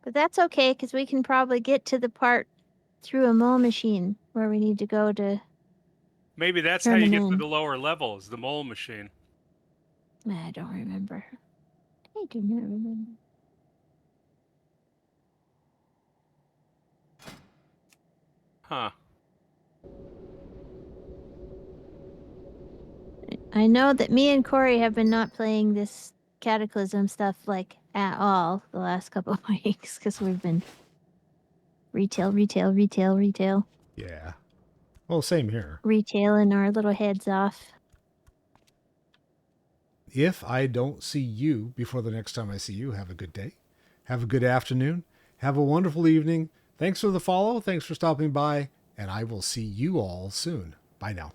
But that's okay, because we can probably get to the part through a mole machine where we need to go to. Maybe that's how Turn you them get to in. the lower levels, the mole machine. I don't remember. I do not remember. Huh. I know that me and Corey have been not playing this Cataclysm stuff like at all the last couple of weeks because we've been retail, Yeah. Well, same here. retailing our little heads off. If I don't see you before the next time I see you, have a good day. Have a good afternoon. Have a wonderful evening. Thanks for the follow. Thanks for stopping by. And I will see you all soon. Bye now.